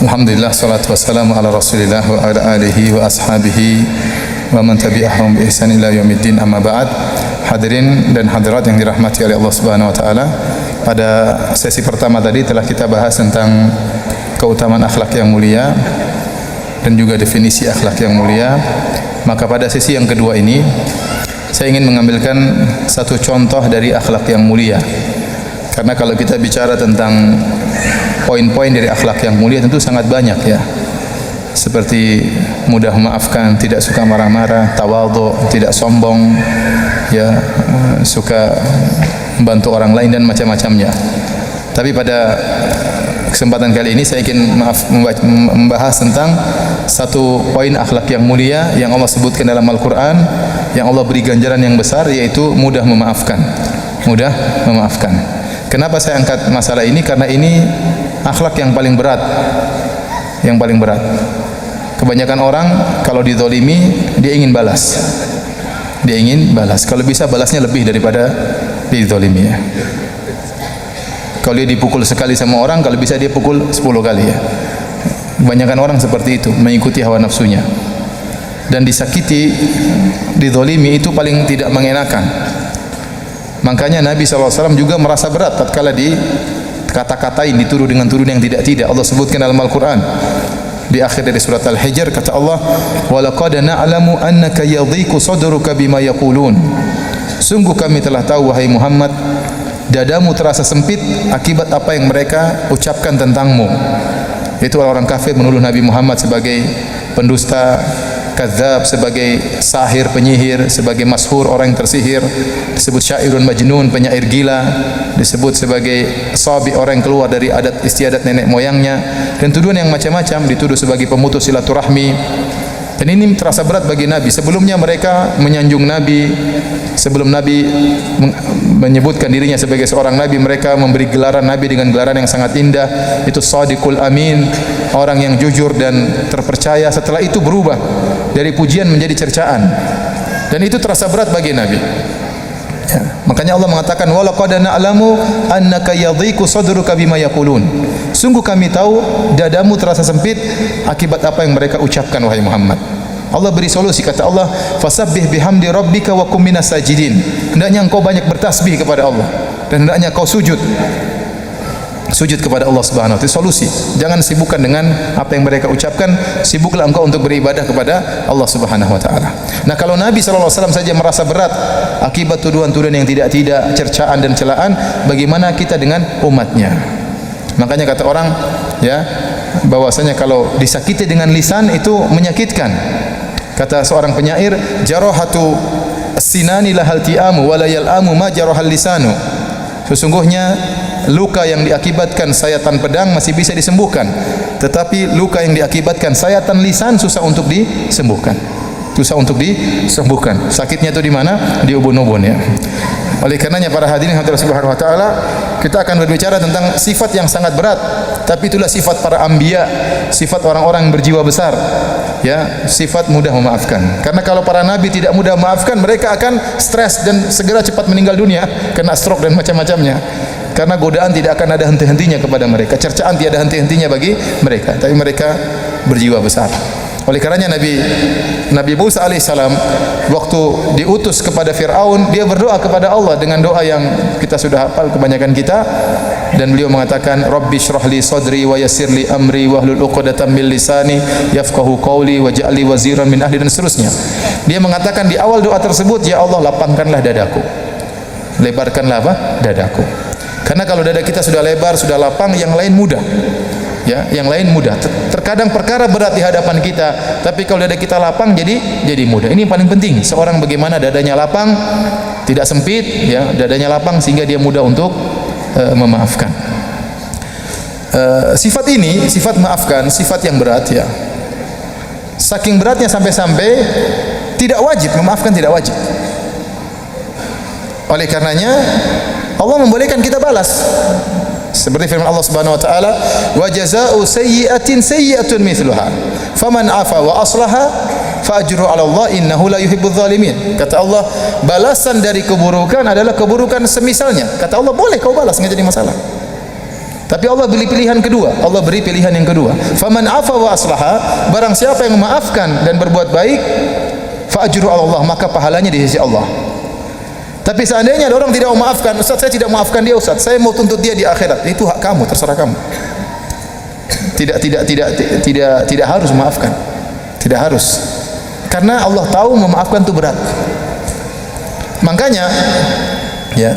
Alhamdulillah, salatu wassalamu ala Rasulillah wa ala alihi wa ashabihi wa man tabi'ahum bi ihsan ila yaumiddin, amma ba'd. Hadirin dan hadirat yang dirahmati oleh Allah Subhanahu wa taala, pada sesi pertama tadi telah kita bahas tentang keutamaan akhlak yang mulia dan juga definisi akhlak yang mulia. Maka pada sesi yang kedua ini saya ingin mengambilkan satu contoh dari akhlak yang mulia. Karena kalau kita bicara tentang poin-poin dari akhlak yang mulia tentu sangat banyak ya. Seperti mudah memaafkan, tidak suka marah-marah, tawadhu, tidak sombong, ya, suka membantu orang lain dan macam-macamnya. Tapi pada kesempatan kali ini saya ingin membahas tentang satu poin akhlak yang mulia yang Allah sebutkan dalam Al-Quran, yang Allah beri ganjaran yang besar, yaitu mudah memaafkan. Mudah memaafkan. Kenapa saya angkat masalah ini? Karena ini akhlak yang paling berat. Yang paling berat. Kebanyakan orang kalau dizalimi dia ingin balas. Dia ingin balas. Kalau bisa balasnya lebih daripada dizalimi ya. Kalau dia dipukul sekali sama orang, kalau bisa dia pukul 10 kali ya. Kebanyakan orang seperti itu, mengikuti hawa nafsunya. Dan disakiti, dizalimi itu paling tidak mengenakan. Makanya Nabi SAW juga merasa berat tatkala dikata-katain, dituduh dengan tuduhan yang tidak-tidak. Allah sebutkan dalam Al-Quran di akhir dari surat Al-Hijr, kata Allah, "Walaqad na'lamu annaka yadhiqu sadruka bima yaqulun." Sungguh kami telah tahu wahai Muhammad, dadamu terasa sempit akibat apa yang mereka ucapkan tentangmu. Itu orang kafir menuduh Nabi Muhammad sebagai pendusta, kadzab, sebagai sahir, penyihir, sebagai mashur, orang yang tersihir, disebut syairun majnun, penyair gila, disebut sebagai sabi, orang yang keluar dari adat istiadat nenek moyangnya, dan tuduhan yang macam-macam, dituduh sebagai pemutus silaturahmi. Dan ini terasa berat bagi Nabi. Sebelumnya mereka menyanjung Nabi, sebelum Nabi menyebutkan dirinya sebagai seorang Nabi, mereka memberi gelaran Nabi dengan gelaran yang sangat indah, itu Shadiqul Amin, orang yang jujur dan terpercaya. Setelah itu berubah dari pujian menjadi cercaan, dan itu terasa berat bagi Nabi. Ya. Makanya Allah mengatakan wa laqad na'lamu annaka yadhiqu sadruka bima yaqulun. Sungguh kami tahu dadamu terasa sempit akibat apa yang mereka ucapkan wahai Muhammad. Allah beri solusi, kata Allah, fasabbih bihamdi rabbika wa kum minas sajidin. Hendaknya engkau banyak bertasbih kepada Allah dan hendaknya kau sujud kepada Allah Subhanahu wa taala. Solusi. Jangan sibukkan dengan apa yang mereka ucapkan, sibuklah engkau untuk beribadah kepada Allah Subhanahu wa taala. Nah, kalau Nabi sallallahu alaihi wasallam saja merasa berat akibat tuduhan-tuduhan yang tidak-tidak, cercaan dan celaan, bagaimana kita dengan umatnya? Makanya kata orang, ya, bahwasanya kalau disakiti dengan lisan itu menyakitkan. Kata seorang penyair, jarahatu as-sinani lahal ti'amu wa la yal'amu ma jarahal lisanu. Sesungguhnya luka yang diakibatkan sayatan pedang masih bisa disembuhkan, tetapi luka yang diakibatkan sayatan lisan susah untuk disembuhkan. Susah untuk disembuhkan. Sakitnya itu di mana? Di ubun-ubun, ya. Oleh karenanya para hadirin Allah Subhanahu wa taala, kita akan berbicara tentang sifat yang sangat berat, tapi itulah sifat para anbiya, sifat orang-orang yang berjiwa besar, ya, sifat mudah memaafkan. Karena kalau para nabi tidak mudah memaafkan, mereka akan stres dan segera cepat meninggal dunia, kena stroke dan macam-macamnya. Karena godaan tidak akan ada henti-hentinya kepada mereka, cercaan tiada henti-hentinya bagi mereka, tapi mereka berjiwa besar. Oleh karenanya Nabi Musa alaihissalam waktu diutus kepada Fir'aun, dia berdoa kepada Allah dengan doa yang kita sudah hafal kebanyakan kita, dan beliau mengatakan Rabbi shrahli sadri wa yassirli amri wahlul 'uqdatam min lisani yafqahu qawli waj'alni waziran min ahli, dan seterusnya. Dia mengatakan di awal doa tersebut, ya Allah, lapangkanlah dadaku, lebarkanlah apa? Dadaku. Karena kalau dada kita sudah lebar, sudah lapang, yang lain mudah. Ya, yang lain mudah. Terkadang perkara berat di hadapan kita, tapi kalau dada kita lapang jadi mudah. Ini yang paling penting. Seorang bagaimana dadanya lapang, tidak sempit, ya, dadanya lapang sehingga dia mudah untuk memaafkan. Sifat ini, sifat maafkan, sifat yang berat, ya. Saking beratnya sampai-sampai tidak wajib memaafkan, tidak wajib. Oleh karenanya Allah membolehkan kita balas. Seperti firman Allah Subhanahu wa taala, wa jazaa'u sayyi'atin sayyi'atun mithluha faman 'afa wa aslaha fa ajruhu 'ala Allah innahu la yuhibbudz zalimin. Kata Allah, balasan dari keburukan adalah keburukan semisalnya. Kata Allah, boleh kau balas, enggak jadi masalah. Tapi Allah beri pilihan kedua. Allah beri pilihan yang kedua. Faman 'afa wa aslaha, barang siapa yang memaafkan dan berbuat baik, fa ajruhu 'ala Allah, maka pahalanya di sisi Allah. Tapi seandainya ada orang tidak mau maafkan, Ustaz, saya tidak maafkan dia, Ustaz, saya mau tuntut dia di akhirat. Itu hak kamu, terserah kamu. Tidak harus memaafkan. Tidak harus. Karena Allah tahu memaafkan itu berat. Makanya, ya,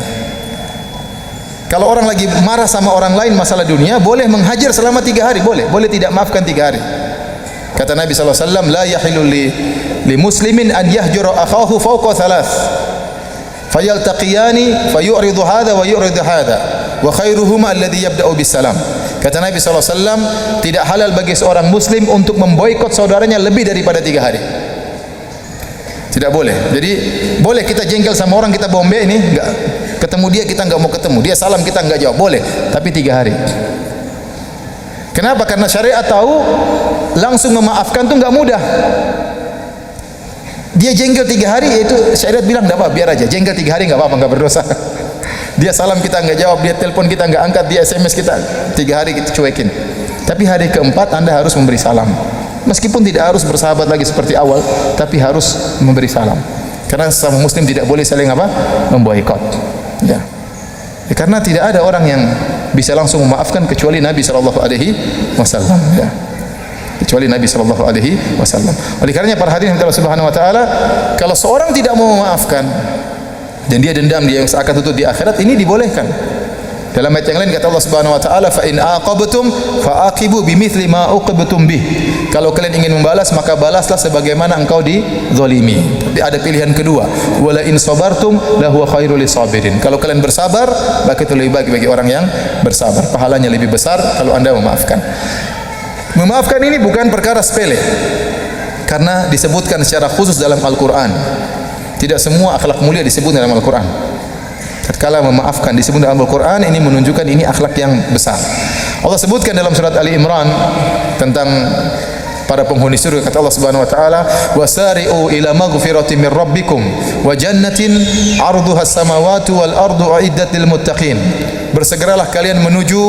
kalau orang lagi marah sama orang lain masalah dunia, boleh menghajar selama 3 hari, boleh tidak maafkan 3 hari. Kata Nabi sallallahu alaihi wasallam, la yahillu li muslimin an yahjura akhahu fawqa 3. Fayaltaqiyani fayuridu hadha wa yuridu hadha wa khairuhuma alladhi yabda'u bis salam. Kata Nabi sallallahu alaihi wasallam, tidak halal bagi seorang muslim untuk memboikot saudaranya lebih daripada 3 hari. Tidak boleh. Jadi boleh kita jengkel sama orang, kita bombe ini, enggak ketemu dia, kita enggak mau ketemu. Dia salam, kita enggak jawab, boleh, tapi 3 hari. Kenapa? Karena syariat tahu langsung memaafkan itu enggak mudah. Dia jengkel 3 hari, yaitu syariat bilang tidak apa, biar aja. Jengkel 3 hari enggak apa-apa, enggak berdosa. Dia salam kita enggak jawab, dia telepon kita enggak angkat, dia SMS kita 3 hari kita cuekin. Tapi hari keempat Anda harus memberi salam. Meskipun tidak harus bersahabat lagi seperti awal, tapi harus memberi salam. Karena sesama muslim tidak boleh saling apa? Memboikot. Ya. Karena tidak ada orang yang bisa langsung memaafkan kecuali Nabi sallallahu alaihi wasallam, ya. Kecuali Nabi sallallahu alaihi wasallam. Oleh karenanya para hadirin Allah Subhanahu wa taala, kalau seorang tidak mau memaafkan dan dia dendam, dia yang akan tuntut di akhirat, ini dibolehkan. Dalam ayat yang lain kata Allah Subhanahu wa taala, fa in aqabtum fa aqibu bimithli ma uqibtum bih. Kalau kalian ingin membalas, maka balaslah sebagaimana engkau dizalimi. Tapi ada pilihan kedua, wala in sabartum la huwa khairul lisabirin. Kalau kalian bersabar, maka itu lebih baik bagi orang yang bersabar. Pahalanya lebih besar kalau Anda memaafkan. Memaafkan ini bukan perkara sepele, karena disebutkan secara khusus dalam Al-Quran. Tidak semua akhlak mulia disebut dalam Al-Quran. Tatkala memaafkan disebut dalam Al-Quran, ini menunjukkan ini akhlak yang besar. Allah sebutkan dalam surat Ali Imran tentang para penghuni surga. Kata Allah Subhanahu wa taala, "Wasari'u ila maghfiratin min rabbikum wa jannatin 'arduha as-samawati wal ardu uiddat lil muttaqin." Bersegeralah kalian menuju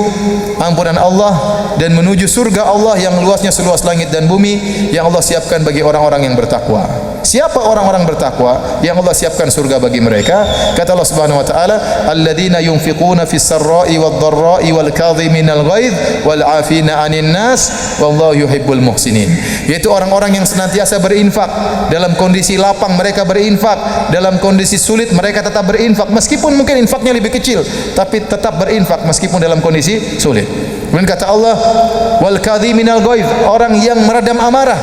ampunan Allah dan menuju surga Allah yang luasnya seluas langit dan bumi yang Allah siapkan bagi orang-orang yang bertakwa. Siapa orang-orang bertakwa yang Allah siapkan surga bagi mereka? Kata Allah Subhanahu wa taala, "Alladzina yunfiquna fis sarra'i wad dharra'i wal kadhiminal ghaidh wal 'afina 'anil nas wallahu yuhibbul muhsinin." Yaitu orang-orang yang senantiasa berinfak, dalam kondisi lapang mereka berinfak, dalam kondisi sulit mereka tetap berinfak, meskipun mungkin infaknya lebih kecil, tapi tetap berinfak meskipun dalam kondisi sulit. Kemudian kata Allah, "Wal kadhiminal ghaidh," orang yang meredam amarah.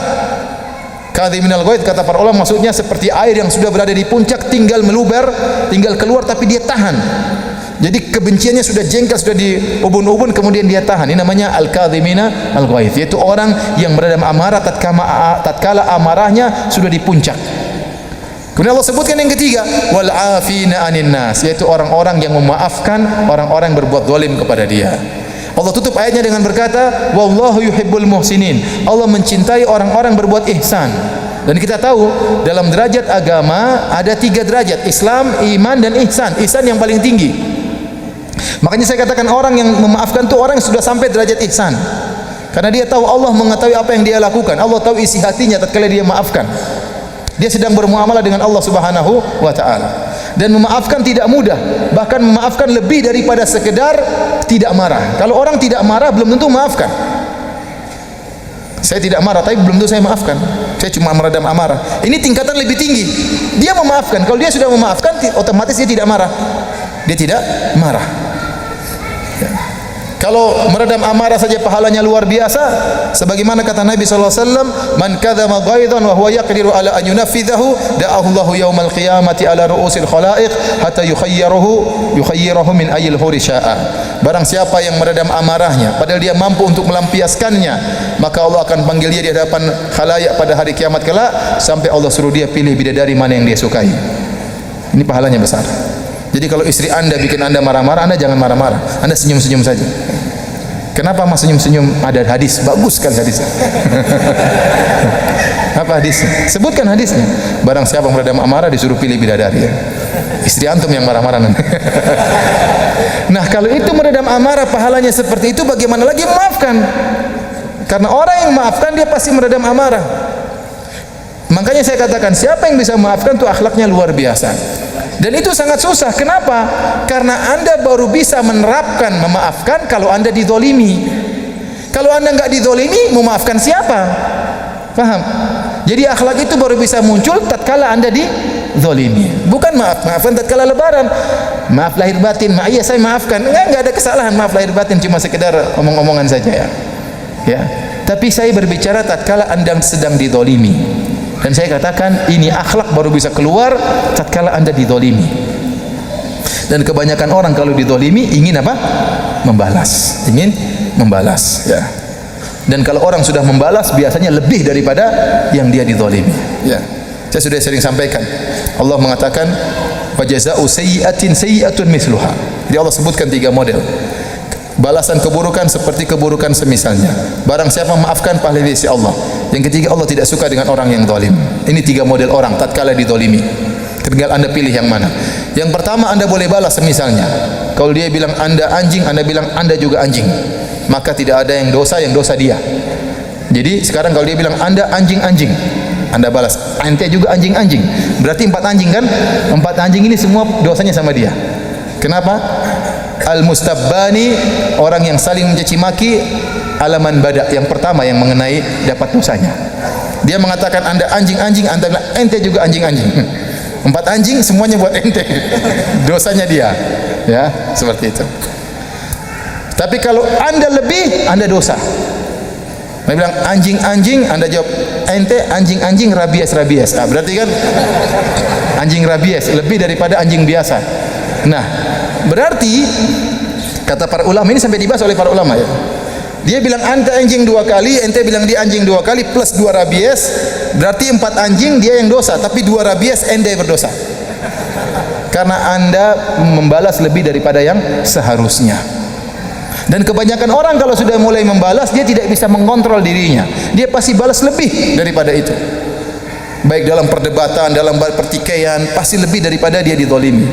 Kadhiminal ghaidh kata para ulama maksudnya seperti air yang sudah berada di puncak, tinggal meluber, tinggal keluar tapi dia tahan. Jadi kebenciannya sudah jengkel, sudah diubun-ubun, kemudian dia tahan. Ini namanya al-kadhimina al-ghaidh, yaitu orang yang meredam amarah tatkala amarahnya sudah di puncak. Kemudian Allah sebutkan yang ketiga, wal 'afina 'anin nas, yaitu orang-orang yang memaafkan orang-orang yang berbuat zalim kepada dia. Allah tutup ayatnya dengan berkata, wallahu yuhibbul muhsinin. Allah mencintai orang-orang berbuat ihsan. Dan kita tahu dalam derajat agama ada 3 derajat, Islam, iman dan ihsan. Ihsan yang paling tinggi. Makanya saya katakan orang yang memaafkan itu orang yang sudah sampai derajat ihsan. Karena dia tahu Allah mengetahui apa yang dia lakukan. Allah tahu isi hatinya tatkala dia maafkan. Dia sedang bermuamalah dengan Allah Subhanahu wa taala. Dan memaafkan tidak mudah, bahkan memaafkan lebih daripada sekedar tidak marah. Kalau orang tidak marah belum tentu maafkan. Saya tidak marah tapi belum tentu saya maafkan. Saya cuma meredam amarah. Ini tingkatan lebih tinggi. Dia memaafkan. Kalau dia sudah memaafkan, otomatis dia tidak marah. Dia tidak marah. Ya. Kalau meredam amarah saja pahalanya luar biasa, sebagaimana kata Nabi sallallahu alaihi wasallam, "Man kadzama ghaidhan wa huwa yaqdiru ala an yunafidhahu, da'ahu Allahu yaumal qiyamati ala ru'usil khalaiq hatta yukhayyirahu min ayyil huri syaa." Barang siapa yang meredam amarahnya padahal dia mampu untuk melampiaskannya, maka Allah akan panggil dia di hadapan khalayak pada hari kiamat kelak sampai Allah suruh dia pilih bidadari mana yang dia sukai. Ini pahalanya besar. Jadi kalau istri Anda bikin Anda marah-marah, Anda jangan marah-marah. Anda senyum-senyum saja. Kenapa Mas senyum-senyum? Ada hadis, bagus sekali hadisnya. Apa hadisnya? Sebutkan hadisnya. Barang siapa meredam amarah disuruh pilih bidadari. Ya. Istri antum yang marah-marah nanti. Nah, kalau itu meredam amarah pahalanya seperti itu, bagaimana lagi memaafkan? Karena orang yang memaafkan dia pasti meredam amarah. Makanya saya katakan siapa yang bisa memaafkan itu akhlaknya luar biasa. Dan itu sangat susah. Kenapa? Karena Anda baru bisa menerapkan memaafkan kalau Anda dizolimi. Kalau Anda enggak dizolimi, memaafkan siapa? Paham? Jadi akhlak itu baru bisa muncul tatkala Anda dizolimi. Bukan maafkan tatkala lebaran. Maaf lahir batin, iya saya maafkan. Enggak ada kesalahan maaf lahir batin, cuma sekedar omong-omongan saja ya. Ya. Tapi saya berbicara tatkala Anda sedang dizolimi. Dan saya katakan ini akhlak baru bisa keluar tatkala Anda dizalimi. Dan kebanyakan orang kalau dizalimi ingin apa? Membalas. Ingin membalas, ya. Dan kalau orang sudah membalas biasanya lebih daripada yang dia dizalimi, ya. Saya sudah sering sampaikan. Allah mengatakan wa jazaa'u sayyi'atin sayyi'atun mithluha. Jadi Allah sebutkan 3 model. Balasan keburukan seperti keburukan semisalnya. Barang siapa maafkan pahalanya si Allah. Yang ketiga, Allah tidak suka dengan orang yang zalim. Ini 3 model orang tatkala dizalimi. Tinggal Anda pilih yang mana. Yang pertama, Anda boleh balas semisalnya. Kalau dia bilang Anda anjing, Anda bilang Anda juga anjing. Maka tidak ada yang dosa dia. Jadi sekarang kalau dia bilang Anda anjing-anjing, Anda balas ente juga anjing-anjing. Berarti 4 anjing kan? 4 anjing ini semua dosanya sama dia. Kenapa? Al-mustabbani, orang yang saling mencaci maki, alaman bada, yang pertama yang mengenai dapat dosanya. Dia mengatakan Anda anjing-anjing, Anda bilang ente juga anjing-anjing. 4 anjing semuanya buat ente. Dosanya dia. Ya, seperti itu. Tapi kalau Anda lebih, Anda dosa. Dia bilang anjing-anjing, Anda jawab ente anjing-anjing rabies. Ah, berarti kan anjing rabies lebih daripada anjing biasa. Nah, berarti kata para ulama ini sampai dibahas oleh para ulama ya. Dia bilang anta anjing 2 kali, ente bilang dia anjing 2 kali plus 2 rabies, berarti 4 anjing dia yang dosa, tapi 2 rabies ente berdosa. Karena Anda membalas lebih daripada yang seharusnya. Dan kebanyakan orang kalau sudah mulai membalas, dia tidak bisa mengontrol dirinya. Dia pasti balas lebih daripada itu. Baik dalam perdebatan, dalam pertikaian, pasti lebih daripada dia dizalimi.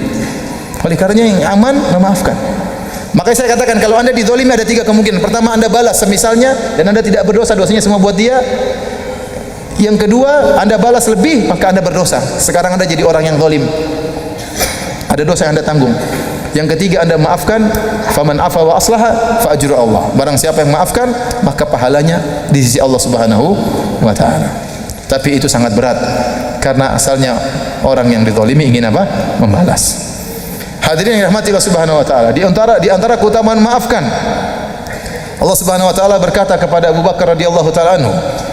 Oleh karenanya yang aman memaafkan. Makanya saya katakan kalau Anda dizalimi ada 3 kemungkinan. Pertama, Anda balas semisalnya dan Anda tidak berdosa, dosanya semua buat dia. Yang kedua, Anda balas lebih, maka Anda berdosa. Sekarang Anda jadi orang yang zalim. Ada dosa yang Anda tanggung. Yang ketiga, Anda maafkan, faman afa wa aslaha fa ajru Allah. Barang siapa yang maafkan, maka pahalanya di sisi Allah Subhanahu wa taala. Tapi itu sangat berat karena asalnya orang yang dizalimi ingin apa? Membalas. Hadirin yang dirahmati Allah Subhanahu wa taala, di antara keutamaan maafkan, Allah Subhanahu wa taala berkata kepada Abu Bakar radhiyallahu taala anhu,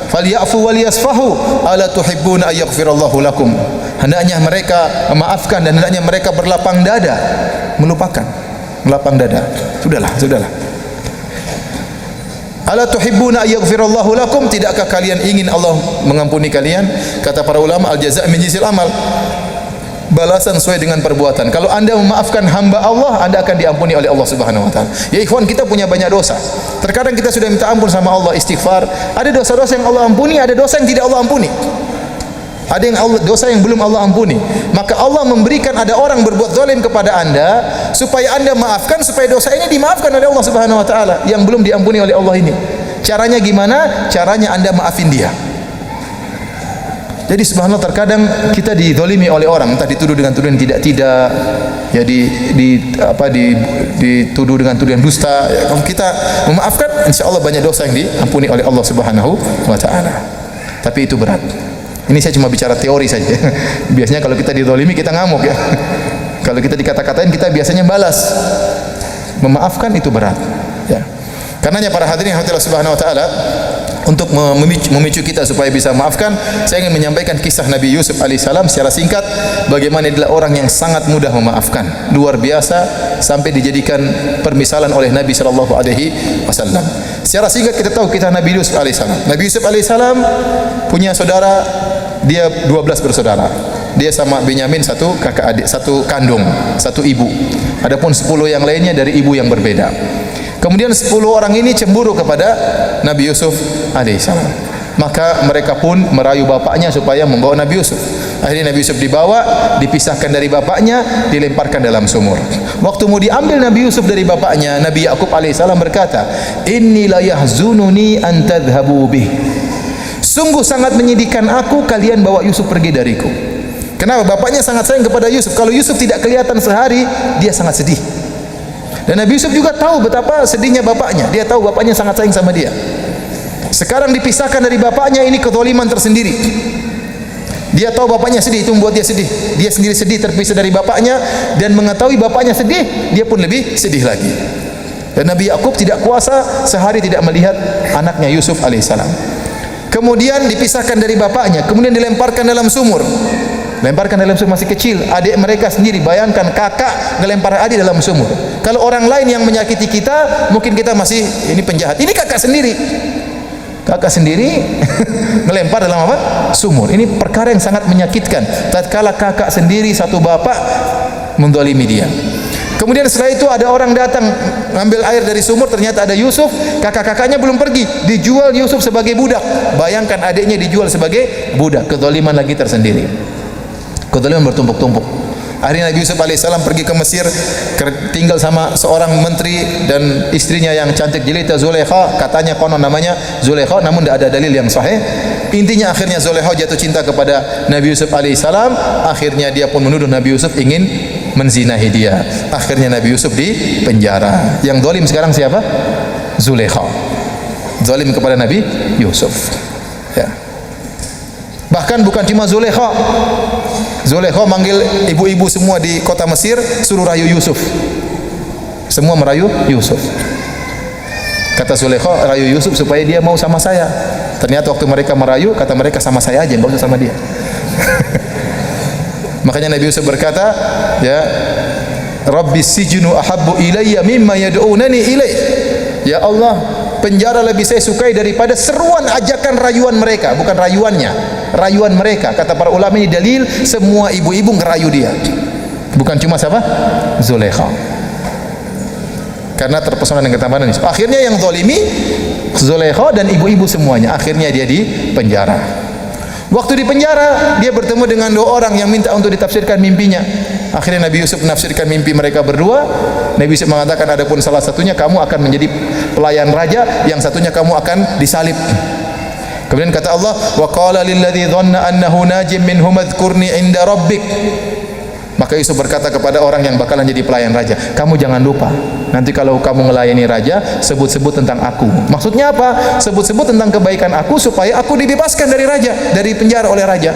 "Falyafu wal yasfahu, ala tuhibbuna ay yaghfirallahu lakum." Hendaknya mereka memaafkan dan hendaknya mereka berlapang dada, melupakan, melapang dada. Sudahlah. Ala tuhibbuna ay yaghfirallahu lakum, tidakkah kalian ingin Allah mengampuni kalian? Kata para ulama, al jazaa' min jinsil amal. Balasan sesuai dengan perbuatan. Kalau Anda memaafkan hamba Allah, Anda akan diampuni oleh Allah Subhanahu wa taala. Ya ikhwan, kita punya banyak dosa. Terkadang kita sudah minta ampun sama Allah, istighfar. Ada dosa-dosa yang Allah ampuni, ada dosa yang tidak Allah ampuni. Ada yang dosa yang belum Allah ampuni. Maka Allah memberikan ada orang berbuat zalim kepada Anda supaya Anda maafkan, supaya dosa ini dimaafkan oleh Allah Subhanahu wa taala yang belum diampuni oleh Allah ini. Caranya gimana? Caranya Anda maafin dia. Jadi subhanallah, terkadang kita dizalimi oleh orang, entah dituduh dengan tuduhan tidak, ya dituduh dengan tuduhan dusta. Ya, kalau kita memaafkan, insyaallah banyak dosa yang diampuni oleh Allah Subhanahu wa taala. Tapi itu berat. Ini saya cuma bicara teori saja. Biasanya kalau kita dizalimi kita ngamuk ya. Kalau kita dikata-katain kita biasanya balas. Memaafkan itu berat. Ya. Karenanya para hadirin yang Allah Subhanahu wa taala, untuk memicu kita supaya bisa memaafkan, saya ingin menyampaikan kisah Nabi Yusuf alaihissalam secara singkat. Bagaimana dia adalah orang yang sangat mudah memaafkan, luar biasa, sampai dijadikan permisalan oleh Nabi sallallahu alaihi wasallam. Secara singkat kita tahu kisah Nabi Yusuf alaihissalam. Nabi Yusuf alaihissalam punya saudara, dia 12 bersaudara. Dia sama Benyamin satu kakak adik, satu kandung, satu ibu. Adapun 10 yang lainnya dari ibu yang berbeda. Kemudian 10 orang ini cemburu kepada Nabi Yusuf alaihissalam. Maka mereka pun merayu bapaknya supaya membawa Nabi Yusuf. Akhirnya Nabi Yusuf dibawa, dipisahkan dari bapaknya, dilemparkan dalam sumur. Waktu mau diambil Nabi Yusuf dari bapaknya, Nabi Yakub alaihissalam berkata, "Inni la yahzununi an tadhhabu bih." Sungguh sangat menyedihkan aku kalian bawa Yusuf pergi dariku. Kenapa? Bapaknya sangat sayang kepada Yusuf. Kalau Yusuf tidak kelihatan sehari, dia sangat sedih. Dan Nabi Yusuf juga tahu betapa sedihnya bapaknya. Dia tahu bapaknya sangat sayang sama dia. Sekarang dipisahkan dari bapaknya, ini kezaliman tersendiri. Dia tahu bapaknya sedih, itu membuat dia sedih. Dia sendiri sedih terpisah dari bapaknya, dan mengetahui bapaknya sedih, dia pun lebih sedih lagi. Dan Nabi Yakub tidak kuasa sehari tidak melihat anaknya Yusuf alaihissalam. Kemudian dipisahkan dari bapaknya, kemudian dilemparkan dalam sumur. Lemparkan dalam sumur, masih kecil, adik mereka sendiri. Bayangkan kakak ngelempar adik dalam sumur. Kalau orang lain yang menyakiti kita, mungkin kita masih ini penjahat. Ini kakak sendiri. Kakak sendiri ngelempar dalam apa? Sumur. Ini perkara yang sangat menyakitkan. Tatkala kakak sendiri satu bapak menzalimi dia. Kemudian setelah itu ada orang datang ngambil air dari sumur, ternyata ada Yusuf. Kakak-kakaknya belum pergi, dijual Yusuf sebagai budak. Bayangkan adiknya dijual sebagai budak. Kezaliman lagi tersendiri. Kezaliman bertumpuk-tumpuk. Akhirnya Nabi Yusuf alaihissalam pergi ke Mesir, tinggal sama seorang menteri dan istrinya yang cantik jelita, Zulaikha. Katanya konon namanya Zulaikha, namun tidak ada dalil yang sahih. Intinya akhirnya Zulaikha jatuh cinta kepada Nabi Yusuf alaihissalam. Akhirnya dia pun menuduh Nabi Yusuf ingin menzinahi dia. Akhirnya Nabi Yusuf di penjara. Yang zalim sekarang siapa? Zulaikha. Zalim kepada Nabi Yusuf. Ya. Bahkan bukan cuma Zulaikha. Zulaikha manggil ibu-ibu semua di kota Mesir, suruh rayu Yusuf. Semua merayu Yusuf. Kata Zulaikha, rayu Yusuf supaya dia mau sama saya. Ternyata waktu mereka merayu, kata mereka sama saya aja, enggak usah sama dia. Makanya Nabi Yusuf berkata, ya, Rabbis sijnu ahabbu ilayya mimma yad'unani ilaih. Ya Allah, penjara lebih saya sukai daripada seruan ajakan rayuan mereka, bukan rayuannya, rayuan mereka. Kata para ulama, ini dalil semua ibu-ibu ngerayu dia, bukan cuma siapa? Zulaikha. karena terpesona dengan ketampanan Yusuf. Akhirnya yang zalimi Zulaikha dan ibu-ibu semuanya. Akhirnya dia di penjara. Waktu di penjara, dia bertemu dengan dua orang yang minta untuk ditafsirkan mimpinya. Akhirnya Nabi Yusuf menafsirkan mimpi mereka berdua. Nabi Yusuf mengatakan, adapun salah satunya kamu akan menjadi pelayan raja, yang satunya kamu akan disalib. Kemudian kata Allah, wa qala lilladzi dhanna annahu najim minhum adhkurni 'inda rabbik. Maka Yusuf berkata kepada orang yang bakalan jadi pelayan raja, kamu jangan lupa, nanti kalau kamu melayani raja, sebut-sebut tentang aku. Maksudnya apa? Sebut-sebut tentang kebaikan aku supaya aku dibebaskan dari raja, dari penjara oleh raja.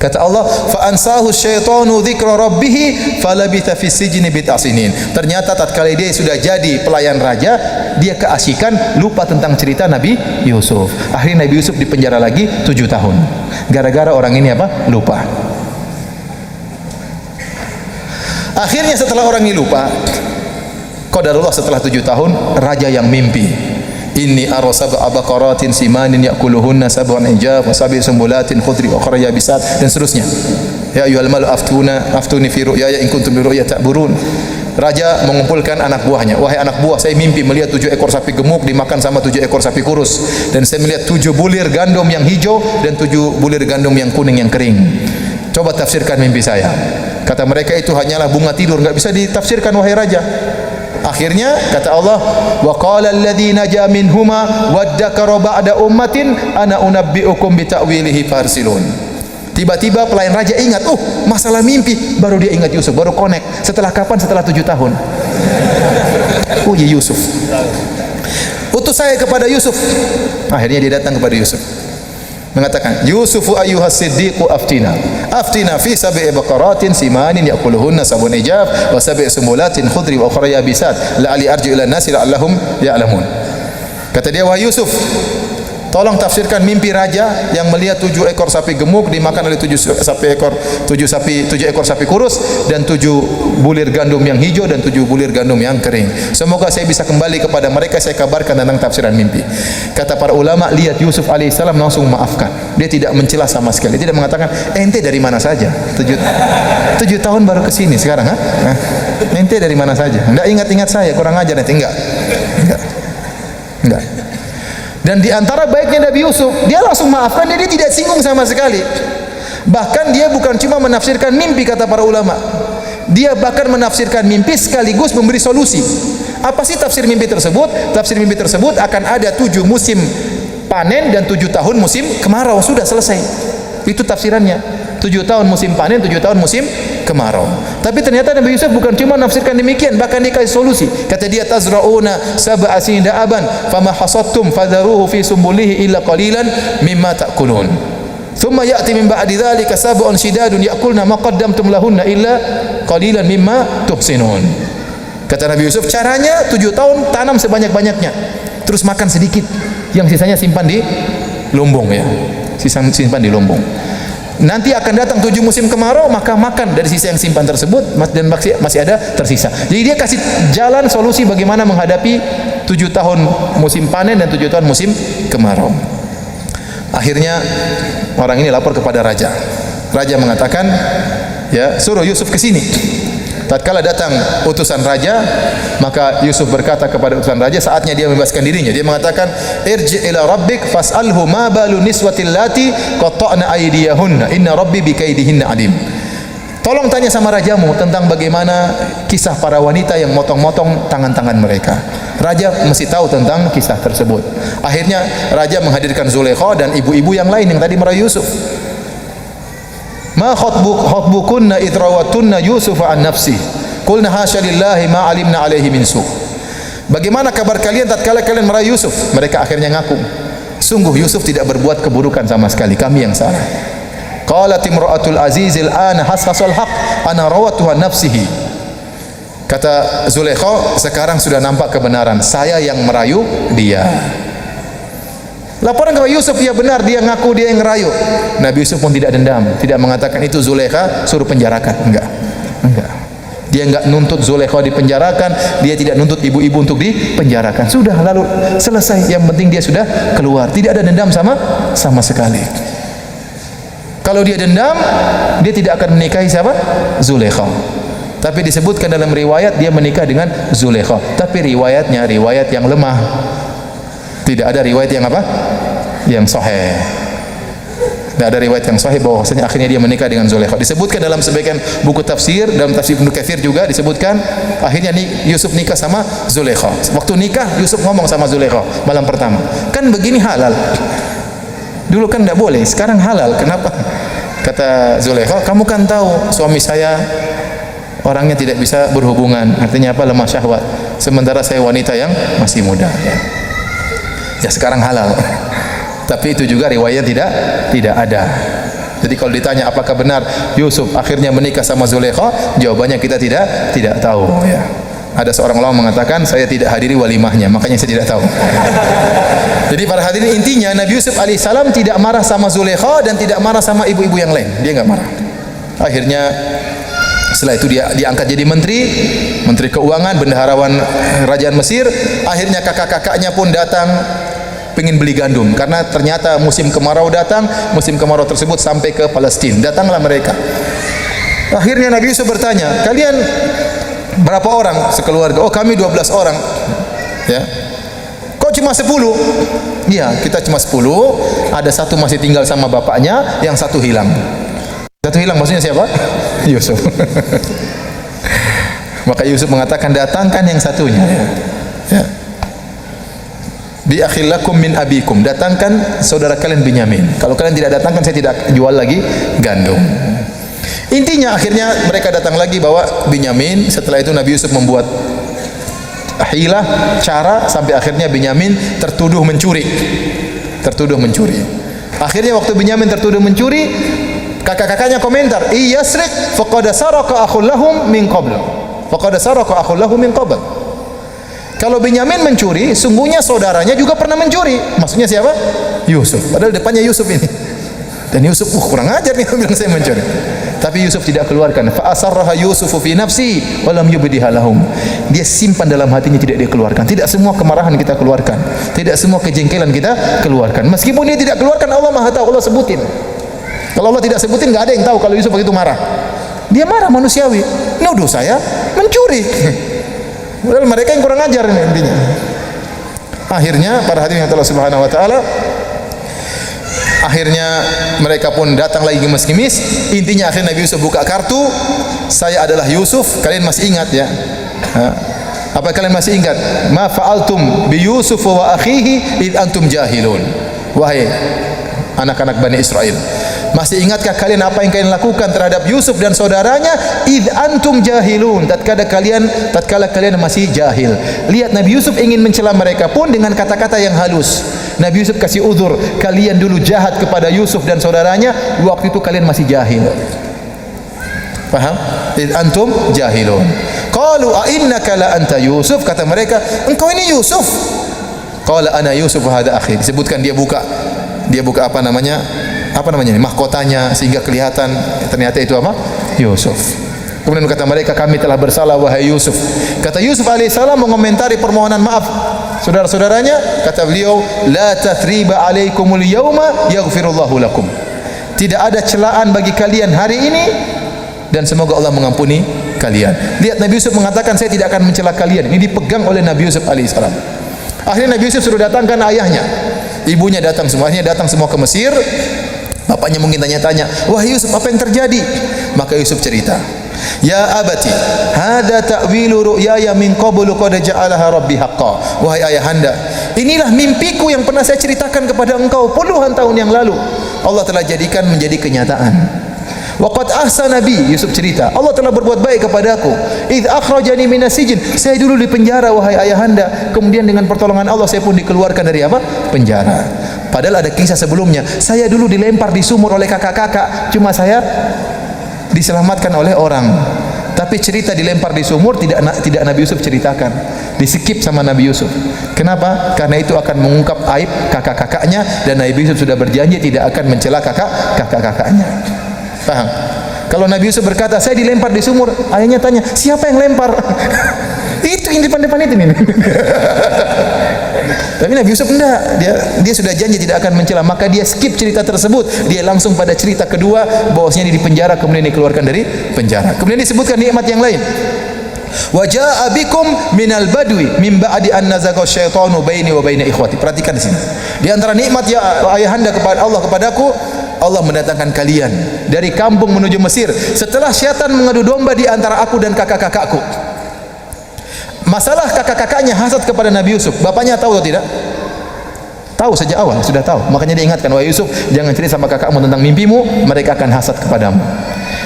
Kata Allah, fa ansahu syaitanu dzikra rabbih falabitha fis sijni bid'a sinin. Ternyata tatkala dia sudah jadi pelayan raja, dia keasikan, lupa tentang cerita Nabi Yusuf. Akhirnya Nabi Yusuf di penjara lagi 7 tahun. Gara-gara orang ini apa? Lupa. Akhirnya setelah orang ini lupa, qadarullah setelah 7 tahun, raja yang mimpi. Inni ara sab'a baqaratin simanin ya'kuluhunna sab'un ijab wa sab'i sumbulatin khudri wa ukhra yabisat, dan seterusnya. Ya ayyuhal malu aftuni fi ru'yaya in kuntum bi ru'ya ta'burun. Raja mengumpulkan anak buahnya. Wahai anak buah, saya mimpi melihat 7 ekor sapi gemuk dimakan sama 7 ekor sapi kurus, dan saya melihat 7 bulir gandum yang hijau dan 7 bulir gandum yang kuning yang kering. Coba tafsirkan mimpi saya. Kata mereka, itu hanyalah bunga tidur, enggak bisa ditafsirkan wahai raja. Akhirnya kata Allah, wa qala alladzi naja minhuma waddakara ba'da ummatin ana unabbiukum bi ta'wilihi farsilun. Tiba-tiba pelayan raja ingat, masalah mimpi, baru dia ingat Yusuf, baru connect. Setelah kapan? Setelah 7 tahun. Oh ya Yusuf. Utus saya kepada Yusuf. Akhirnya dia datang kepada Yusuf, mengatakan, Yusufu ayyuhas siddiqu aftina fi sab'i baqaratin simanin ya'kuluhunna sab'un ijab wa sab'i sumulatin khudri wa ukhra yabisat la'ali arji'u ila nasi la'allahum ya'lamun. Kata dia, wahai Yusuf, tolong tafsirkan mimpi raja yang melihat 7 ekor sapi gemuk dimakan oleh 7 ekor sapi kurus dan 7 bulir gandum yang hijau dan 7 bulir gandum yang kering. Semoga saya bisa kembali kepada mereka, saya kabarkan tentang tafsiran mimpi. Kata para ulama, lihat Yusuf alaihissalam langsung maafkan. Dia tidak mencela sama sekali. Dia tidak mengatakan, ente dari mana saja? 7 tahun baru ke sini sekarang, ha? Ente dari mana saja? Enggak ingat-ingat saya, kurang ajar nanti. Enggak. Dan di antara baiknya Nabi Yusuf, dia langsung maafkan, dia tidak singgung sama sekali. Bahkan dia bukan cuma menafsirkan mimpi, kata para ulama, dia bahkan menafsirkan mimpi sekaligus memberi solusi. Apa sih tafsir mimpi tersebut? Tafsir mimpi tersebut akan ada 7 musim panen dan 7 tahun musim kemarau. Sudah selesai. Itu tafsirannya. 7 tahun musim panen, 7 tahun musim kemarau. Tapi ternyata Nabi Yusuf bukan cuma menafsirkan demikian, bahkan dia kasih solusi. Kata dia, tazra'una sab'a sinina aban fama hasadtum fadharuhu fi sumbulihi illa qalilan mimma ta'kulun. Thumma ya'ti min ba'di dzalika sab'un shidadun ya'kulna ma qaddamtum lahunna illa qalilan mimma tuhsinun. Kata Nabi Yusuf, caranya 7 tahun tanam sebanyak-banyaknya, terus makan sedikit, yang sisanya simpan di lumbung ya. Simpan di lumbung. Nanti akan datang 7 musim kemarau, maka makan dari sisa yang simpan tersebut dan masih ada tersisa. Jadi dia kasih jalan solusi bagaimana menghadapi 7 tahun musim panen dan 7 tahun musim kemarau. Akhirnya orang ini lapor kepada raja. Raja mengatakan, ya, suruh Yusuf ke sini. Tatkala datang utusan raja, maka Yusuf berkata kepada utusan raja, saatnya dia membebaskan dirinya. Dia mengatakan, irji ila rabbik fas'alhu ma balu niswatil lati qatta'na aydiyahunna inna rabbi bikaidihinna alim. Tolong tanya sama rajamu tentang bagaimana kisah para wanita yang motong-motong tangan-tangan mereka. Raja mesti tahu tentang kisah tersebut. Akhirnya raja menghadirkan Zulaikha dan ibu-ibu yang lain yang tadi merayu Yusuf. Ma khatbukunna idrawattunna Yusuf an nafsi qulna hasya lillahi ma alimna alaihi min su. Bagaimana kabar kalian tatkala kalian merayu Yusuf? Mereka akhirnya ngaku, sungguh Yusuf tidak berbuat keburukan sama sekali, kami yang salah. Qalat imra'atul azizil ana hasasal haq ana rawatuha nafsihi. Kata Zulaikha, sekarang sudah nampak kebenaran, saya yang merayu dia. Laporan kepada Yusuf, ya benar, dia ngaku dia yang ngerayu. Nabi Yusuf pun tidak dendam, tidak mengatakan itu Zulaikha suruh penjarakan, enggak. Dia enggak nuntut Zulaikha dipenjarakan, dia tidak nuntut ibu-ibu untuk dipenjarakan. Sudah, lalu selesai. Yang penting dia sudah keluar, tidak ada dendam sama sekali. Kalau dia dendam, dia tidak akan menikahi siapa? Zulaikha. Tapi disebutkan dalam riwayat dia menikah dengan Zulaikha. Tapi riwayatnya riwayat yang lemah. Tidak ada riwayat yang apa? Yang sahih. Tidak ada riwayat yang sahih bahwasanya akhirnya dia menikah dengan Zulaikha. Disebutkan dalam sebagian buku tafsir, dalam tafsir Ibnu Katsir juga disebutkan akhirnya Yusuf nikah sama Zulaikha. Waktu nikah Yusuf ngomong sama Zulaikha malam pertama, kan begini halal. Dulu kan tidak boleh, sekarang halal. Kenapa? Kata Zulaikha, kamu kan tahu suami saya orangnya tidak bisa berhubungan, artinya apa? Lemah syahwat. Sementara saya wanita yang masih muda. Ya sekarang halal. Tapi itu juga riwayat tidak ada. Jadi kalau ditanya apakah benar Yusuf akhirnya menikah sama Zulaikha, jawabannya kita tidak tahu. Ya. Ada seorang ulama mengatakan saya tidak hadiri walimahnya, makanya saya tidak tahu. Jadi para hadirin, intinya Nabi Yusuf alaihissalam tidak marah sama Zulaikha dan tidak marah sama ibu-ibu yang lain. Dia enggak marah. Akhirnya setelah itu dia diangkat jadi menteri keuangan, bendaharawan kerajaan Mesir. Akhirnya kakak-kakaknya pun datang pengen beli gandum karena ternyata musim kemarau datang. Musim kemarau tersebut sampai ke Palestina. Datanglah mereka. Akhirnya Nabi Yusuf bertanya, kalian berapa orang sekeluarga? Oh, kami 12 orang. Ya. Kok cuma 10? Iya, kita cuma 10. Ada satu masih tinggal sama bapaknya, yang satu hilang. Satu hilang maksudnya siapa? Yusuf. Maka Yusuf mengatakan, datangkan yang satunya. Ya. Bi akhilakum min abikum, datangkan saudara kalian Binyamin. Kalau kalian tidak datangkan, saya tidak jual lagi gandum. Intinya akhirnya mereka datang lagi bawa Binyamin. Setelah itu Nabi Yusuf membuat hilah, cara, sampai akhirnya Binyamin tertuduh mencuri. Akhirnya waktu Binyamin tertuduh mencuri, kakak-kakaknya komentar, "Iyasriq faqad saraka akhul lahum min qabl." Kalau Binyamin mencuri, sungguhnya saudaranya juga pernah mencuri. Maksudnya siapa? Yusuf. Padahal depannya Yusuf ini. Dan Yusuf, kurang ajar nih bilang saya mencuri. Tapi Yusuf tidak keluarkan. Fa asarraha Yusufu fi nafsi wa lam yubdiha lahum. Dia simpan dalam hatinya, tidak dia keluarkan. Tidak semua kemarahan kita keluarkan. Tidak semua kejengkelan kita keluarkan. Meskipun dia tidak keluarkan, Allah Maha tahu, Allah sebutin. Kalau Allah tidak sebutin, enggak ada yang tahu kalau Yusuf begitu marah. Dia marah manusiawi. Nuduh saya mencuri. Padahal mereka yang kurang ajar ini intinya. Akhirnya para hadirin Allah Subhanahu wa taala, akhirnya mereka pun datang lagi ngemis-ngemis. Intinya akhirnya Nabi Yusuf buka kartu, saya adalah Yusuf. Kalian masih ingat ya? Apa kalian masih ingat? Ma fa'altum bi Yusuf wa akhihi id antum jahilun. Wahai anak-anak Bani Israel, masih ingatkah kalian apa yang kalian lakukan terhadap Yusuf dan saudaranya? Id antum jahilun, tatkala kalian masih jahil. Lihat, Nabi Yusuf ingin mencela mereka pun dengan kata-kata yang halus. Nabi Yusuf kasih uzur, kalian dulu jahat kepada Yusuf dan saudaranya, waktu itu kalian masih jahil. Paham? Id antum jahilun. Qalu a innaka la anta Yusuf, kata mereka, engkau ini Yusuf. Qala ana Yusuf wa hada akhi. Disebutkan dia buka apa namanya ini, mahkotanya, sehingga kelihatan ternyata itu apa? Yusuf. Kemudian kata mereka, kami telah bersalah wahai Yusuf. Kata Yusuf alaihissalam mengomentari permohonan maaf saudara-saudaranya, kata beliau, la tathriba alaikumul yauma yaghfirullahu lakum. Tidak ada celaan bagi kalian hari ini dan semoga Allah mengampuni kalian. Lihat, Nabi Yusuf mengatakan, saya tidak akan mencela kalian. Ini dipegang oleh Nabi Yusuf alaihissalam. Akhirnya Nabi Yusuf suruh datangkan ayahnya, ibunya datang semuanya, datang semua ke Mesir. Bapaknya mungkin tanya-tanya, wahai Yusuf, apa yang terjadi? Maka Yusuf cerita, ya abati, hada ta'wilu ru'yaya min qablu qad ja'alaha rabbi haqqan. Wahai ayahanda, inilah mimpiku yang pernah saya ceritakan kepada engkau puluhan tahun yang lalu. Allah telah jadikan menjadi kenyataan. Wa qad ahsana bi, Yusuf cerita, Allah telah berbuat baik kepadaku. Idz akhrajani minas sijn, saya dulu di penjara wahai ayahanda, kemudian dengan pertolongan Allah saya pun dikeluarkan dari apa? Penjara. Padahal ada kisah sebelumnya, saya dulu dilempar di sumur oleh kakak-kakak, cuma saya diselamatkan oleh orang. Tapi cerita dilempar di sumur tidak Nabi Yusuf ceritakan, di-skip sama Nabi Yusuf. Kenapa? Karena itu akan mengungkap aib kakak-kakaknya, dan Nabi Yusuf sudah berjanji tidak akan mencela kakak-kakaknya. Paham? Kalau Nabi Yusuf berkata, saya dilempar di sumur, ayahnya tanya, siapa yang lempar? Itu yang depan-depan itu nih. Tapi Nabi Yusuf enggak, dia sudah janji tidak akan mencela, maka dia skip cerita tersebut. Dia langsung pada cerita kedua, bahwasanya dia di penjara kemudian dikeluarkan dari penjara. Kemudian disebutkan nikmat yang lain. Wa jaa bikum minal badwi min ba'di an nazaga syaitanu baini wa baina ikhwati. Perhatikan di sini. Di antara nikmat ya ayahanda kepada Allah kepadaku, Allah mendatangkan kalian dari kampung menuju Mesir setelah syaitan mengadu domba di antara aku dan kakak-kakakku. Masalah kakak-kakaknya hasad kepada Nabi Yusuf. Bapaknya tahu atau tidak? Tahu sejak awal, sudah tahu. Makanya dia ingatkan, wahai Yusuf, jangan cerita sama kakakmu tentang mimpimu, mereka akan hasad kepadamu.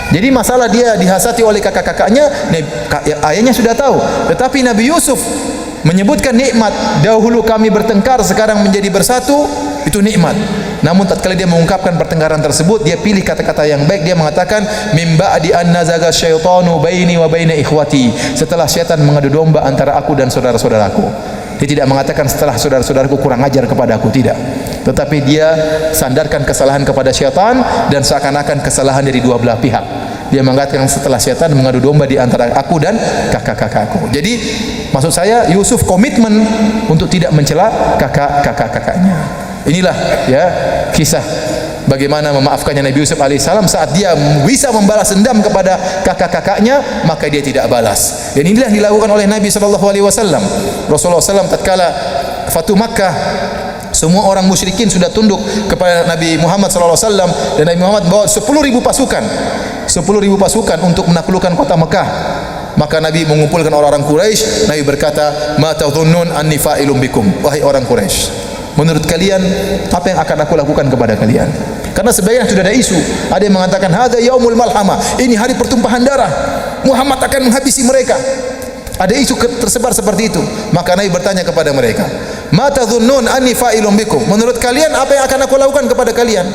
Jadi masalah dia dihasati oleh kakak-kakaknya, ayahnya sudah tahu. Tetapi Nabi Yusuf menyebutkan nikmat, dahulu kami bertengkar, sekarang menjadi bersatu, itu nikmat. Namun tatkala dia mengungkapkan pertengkaran tersebut, dia pilih kata-kata yang baik. Dia mengatakan mim ba'di an nazaga syaitanu baini wa baina ikhwati. Setelah syaitan mengadu domba antara aku dan saudara-saudaraku. Dia tidak mengatakan setelah saudara-saudaraku kurang ajar kepada aku, tidak. Tetapi dia sandarkan kesalahan kepada syaitan dan seakan-akan kesalahan dari dua belah pihak. Dia mengatakan setelah syaitan mengadu domba di antara aku dan kakak-kakakku. Jadi maksud saya Yusuf komitmen untuk tidak mencela kakak-kakaknya. Inilah ya kisah bagaimana memaafkannya Nabi Yusuf alaihissalam saat dia bisa membalas dendam kepada kakak-kakaknya, maka dia tidak balas. Dan inilah yang dilakukan oleh Nabi sallallahu alaihi wasallam. Rasulullah SAW tatkala Fatu Makkah, semua orang musyrikin sudah tunduk kepada Nabi Muhammad sallallahu alaihi wasallam dan Nabi Muhammad bawa 10.000 pasukan. 10.000 pasukan untuk menaklukkan kota Mekah. Maka Nabi mengumpulkan orang-orang Quraisy. Nabi berkata, "Ma tadhunnun anni fa'ilun bikum?" Wahai orang Quraisy, menurut kalian apa yang akan aku lakukan kepada kalian? Karena sebagian sudah ada isu. Ada yang mengatakan hadza yaumul malhamah, ini hari pertumpahan darah, Muhammad akan menghabisi mereka. Ada isu tersebar seperti itu. Maka Nabi bertanya kepada mereka, ma tadhunnun anni fa'ilun bikum? Menurut kalian apa yang akan aku lakukan kepada kalian?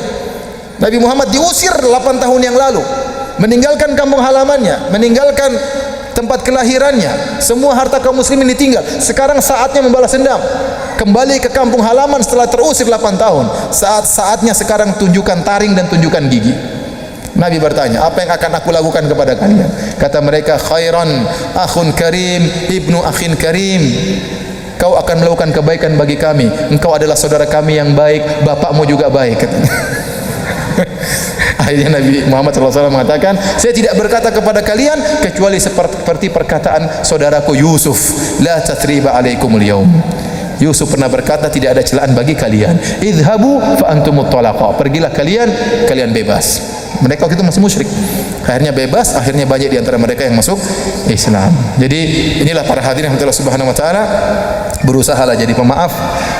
Nabi Muhammad diusir 8 tahun yang lalu, meninggalkan kampung halamannya, meninggalkan tempat kelahirannya, semua harta kaum muslimin ditinggal. Sekarang saatnya membalas dendam, kembali ke kampung halaman setelah terusir 8 tahun. Saatnya sekarang tunjukkan taring dan tunjukkan gigi. Nabi bertanya, apa yang akan aku lakukan kepada kalian? Kata mereka, khairan akhun karim ibnu akhin karim. Kau akan melakukan kebaikan bagi kami, engkau adalah saudara kami yang baik, bapakmu juga baik, katanya. Akhirnya Nabi Muhammad SAW mengatakan, saya tidak berkata kepada kalian kecuali seperti perkataan saudaraku Yusuf, la tathriba alaikumul yaum. Yusuf pernah berkata, tidak ada celaan bagi kalian. Idhabu fa antumut talaqa. Pergilah kalian, kalian bebas. Mereka waktu itu masih musyrik. Akhirnya bebas, akhirnya banyak di antara mereka yang masuk Islam. Jadi inilah para hadirin yang Allah Subhanahu wa taala, berusahalah jadi pemaaf,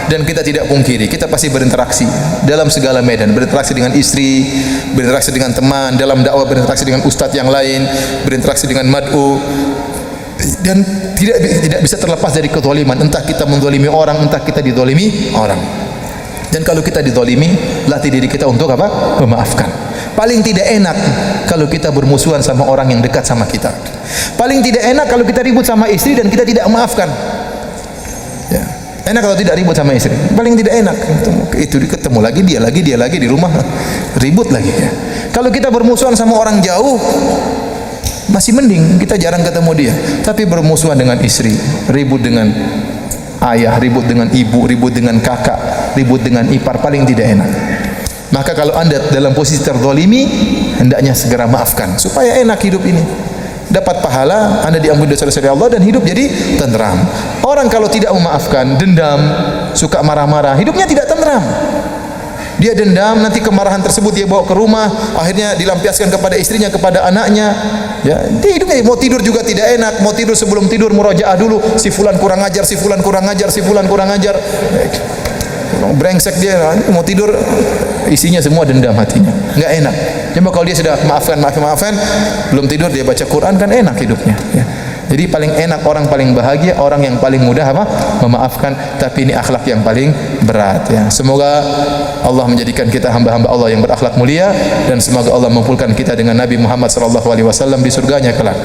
dan kita tidak pungkiri kita pasti berinteraksi dalam segala medan, berinteraksi dengan istri, berinteraksi dengan teman, dalam dakwah berinteraksi dengan ustadz yang lain, berinteraksi dengan mad'u, dan tidak bisa terlepas dari kezaliman. Entah kita menzalimi orang, entah kita dizalimi orang. Dan kalau kita dizalimi, latih diri kita untuk apa? Memaafkan. Paling tidak enak kalau kita bermusuhan sama orang yang dekat sama kita. Paling tidak enak kalau kita ribut sama istri dan kita tidak memaafkan. Ya. Enak kalau tidak ribut sama istri. Paling tidak enak. Itu ketemu lagi dia lagi di rumah ribut lagi. Ya. Kalau kita bermusuhan sama orang jauh, masih mending kita jarang ketemu dia. Tapi bermusuhan dengan istri, ribut dengan ayah, ribut dengan ibu, ribut dengan kakak, ribut dengan ipar, paling tidak enak. Maka kalau anda dalam posisi terzalimi, hendaknya segera maafkan supaya enak hidup ini. Dapat pahala, anda diampuni dosa dari Allah dan hidup jadi tenteram. Orang kalau tidak memaafkan, dendam, suka marah-marah, hidupnya tidak tenteram. Dia dendam, nanti kemarahan tersebut dia bawa ke rumah, akhirnya dilampiaskan kepada istrinya, kepada anaknya. Ya, dia hidupnya mau tidur juga tidak enak, mau tidur sebelum tidur murojaah dulu, si fulan kurang ajar, si fulan kurang ajar, si fulan kurang ajar. Brengsek dia, mau tidur isinya semua dendam hatinya, nggak enak. Coba kalau dia sudah maafkan, belum tidur dia baca Quran, kan enak hidupnya. Ya. Jadi paling enak, orang paling bahagia, orang yang paling mudah apa? Memaafkan. Tapi ini akhlak yang paling berat. Ya. Semoga Allah menjadikan kita hamba-hamba Allah yang berakhlak mulia, dan semoga Allah mengumpulkan kita dengan Nabi Muhammad SAW di surganya kelak.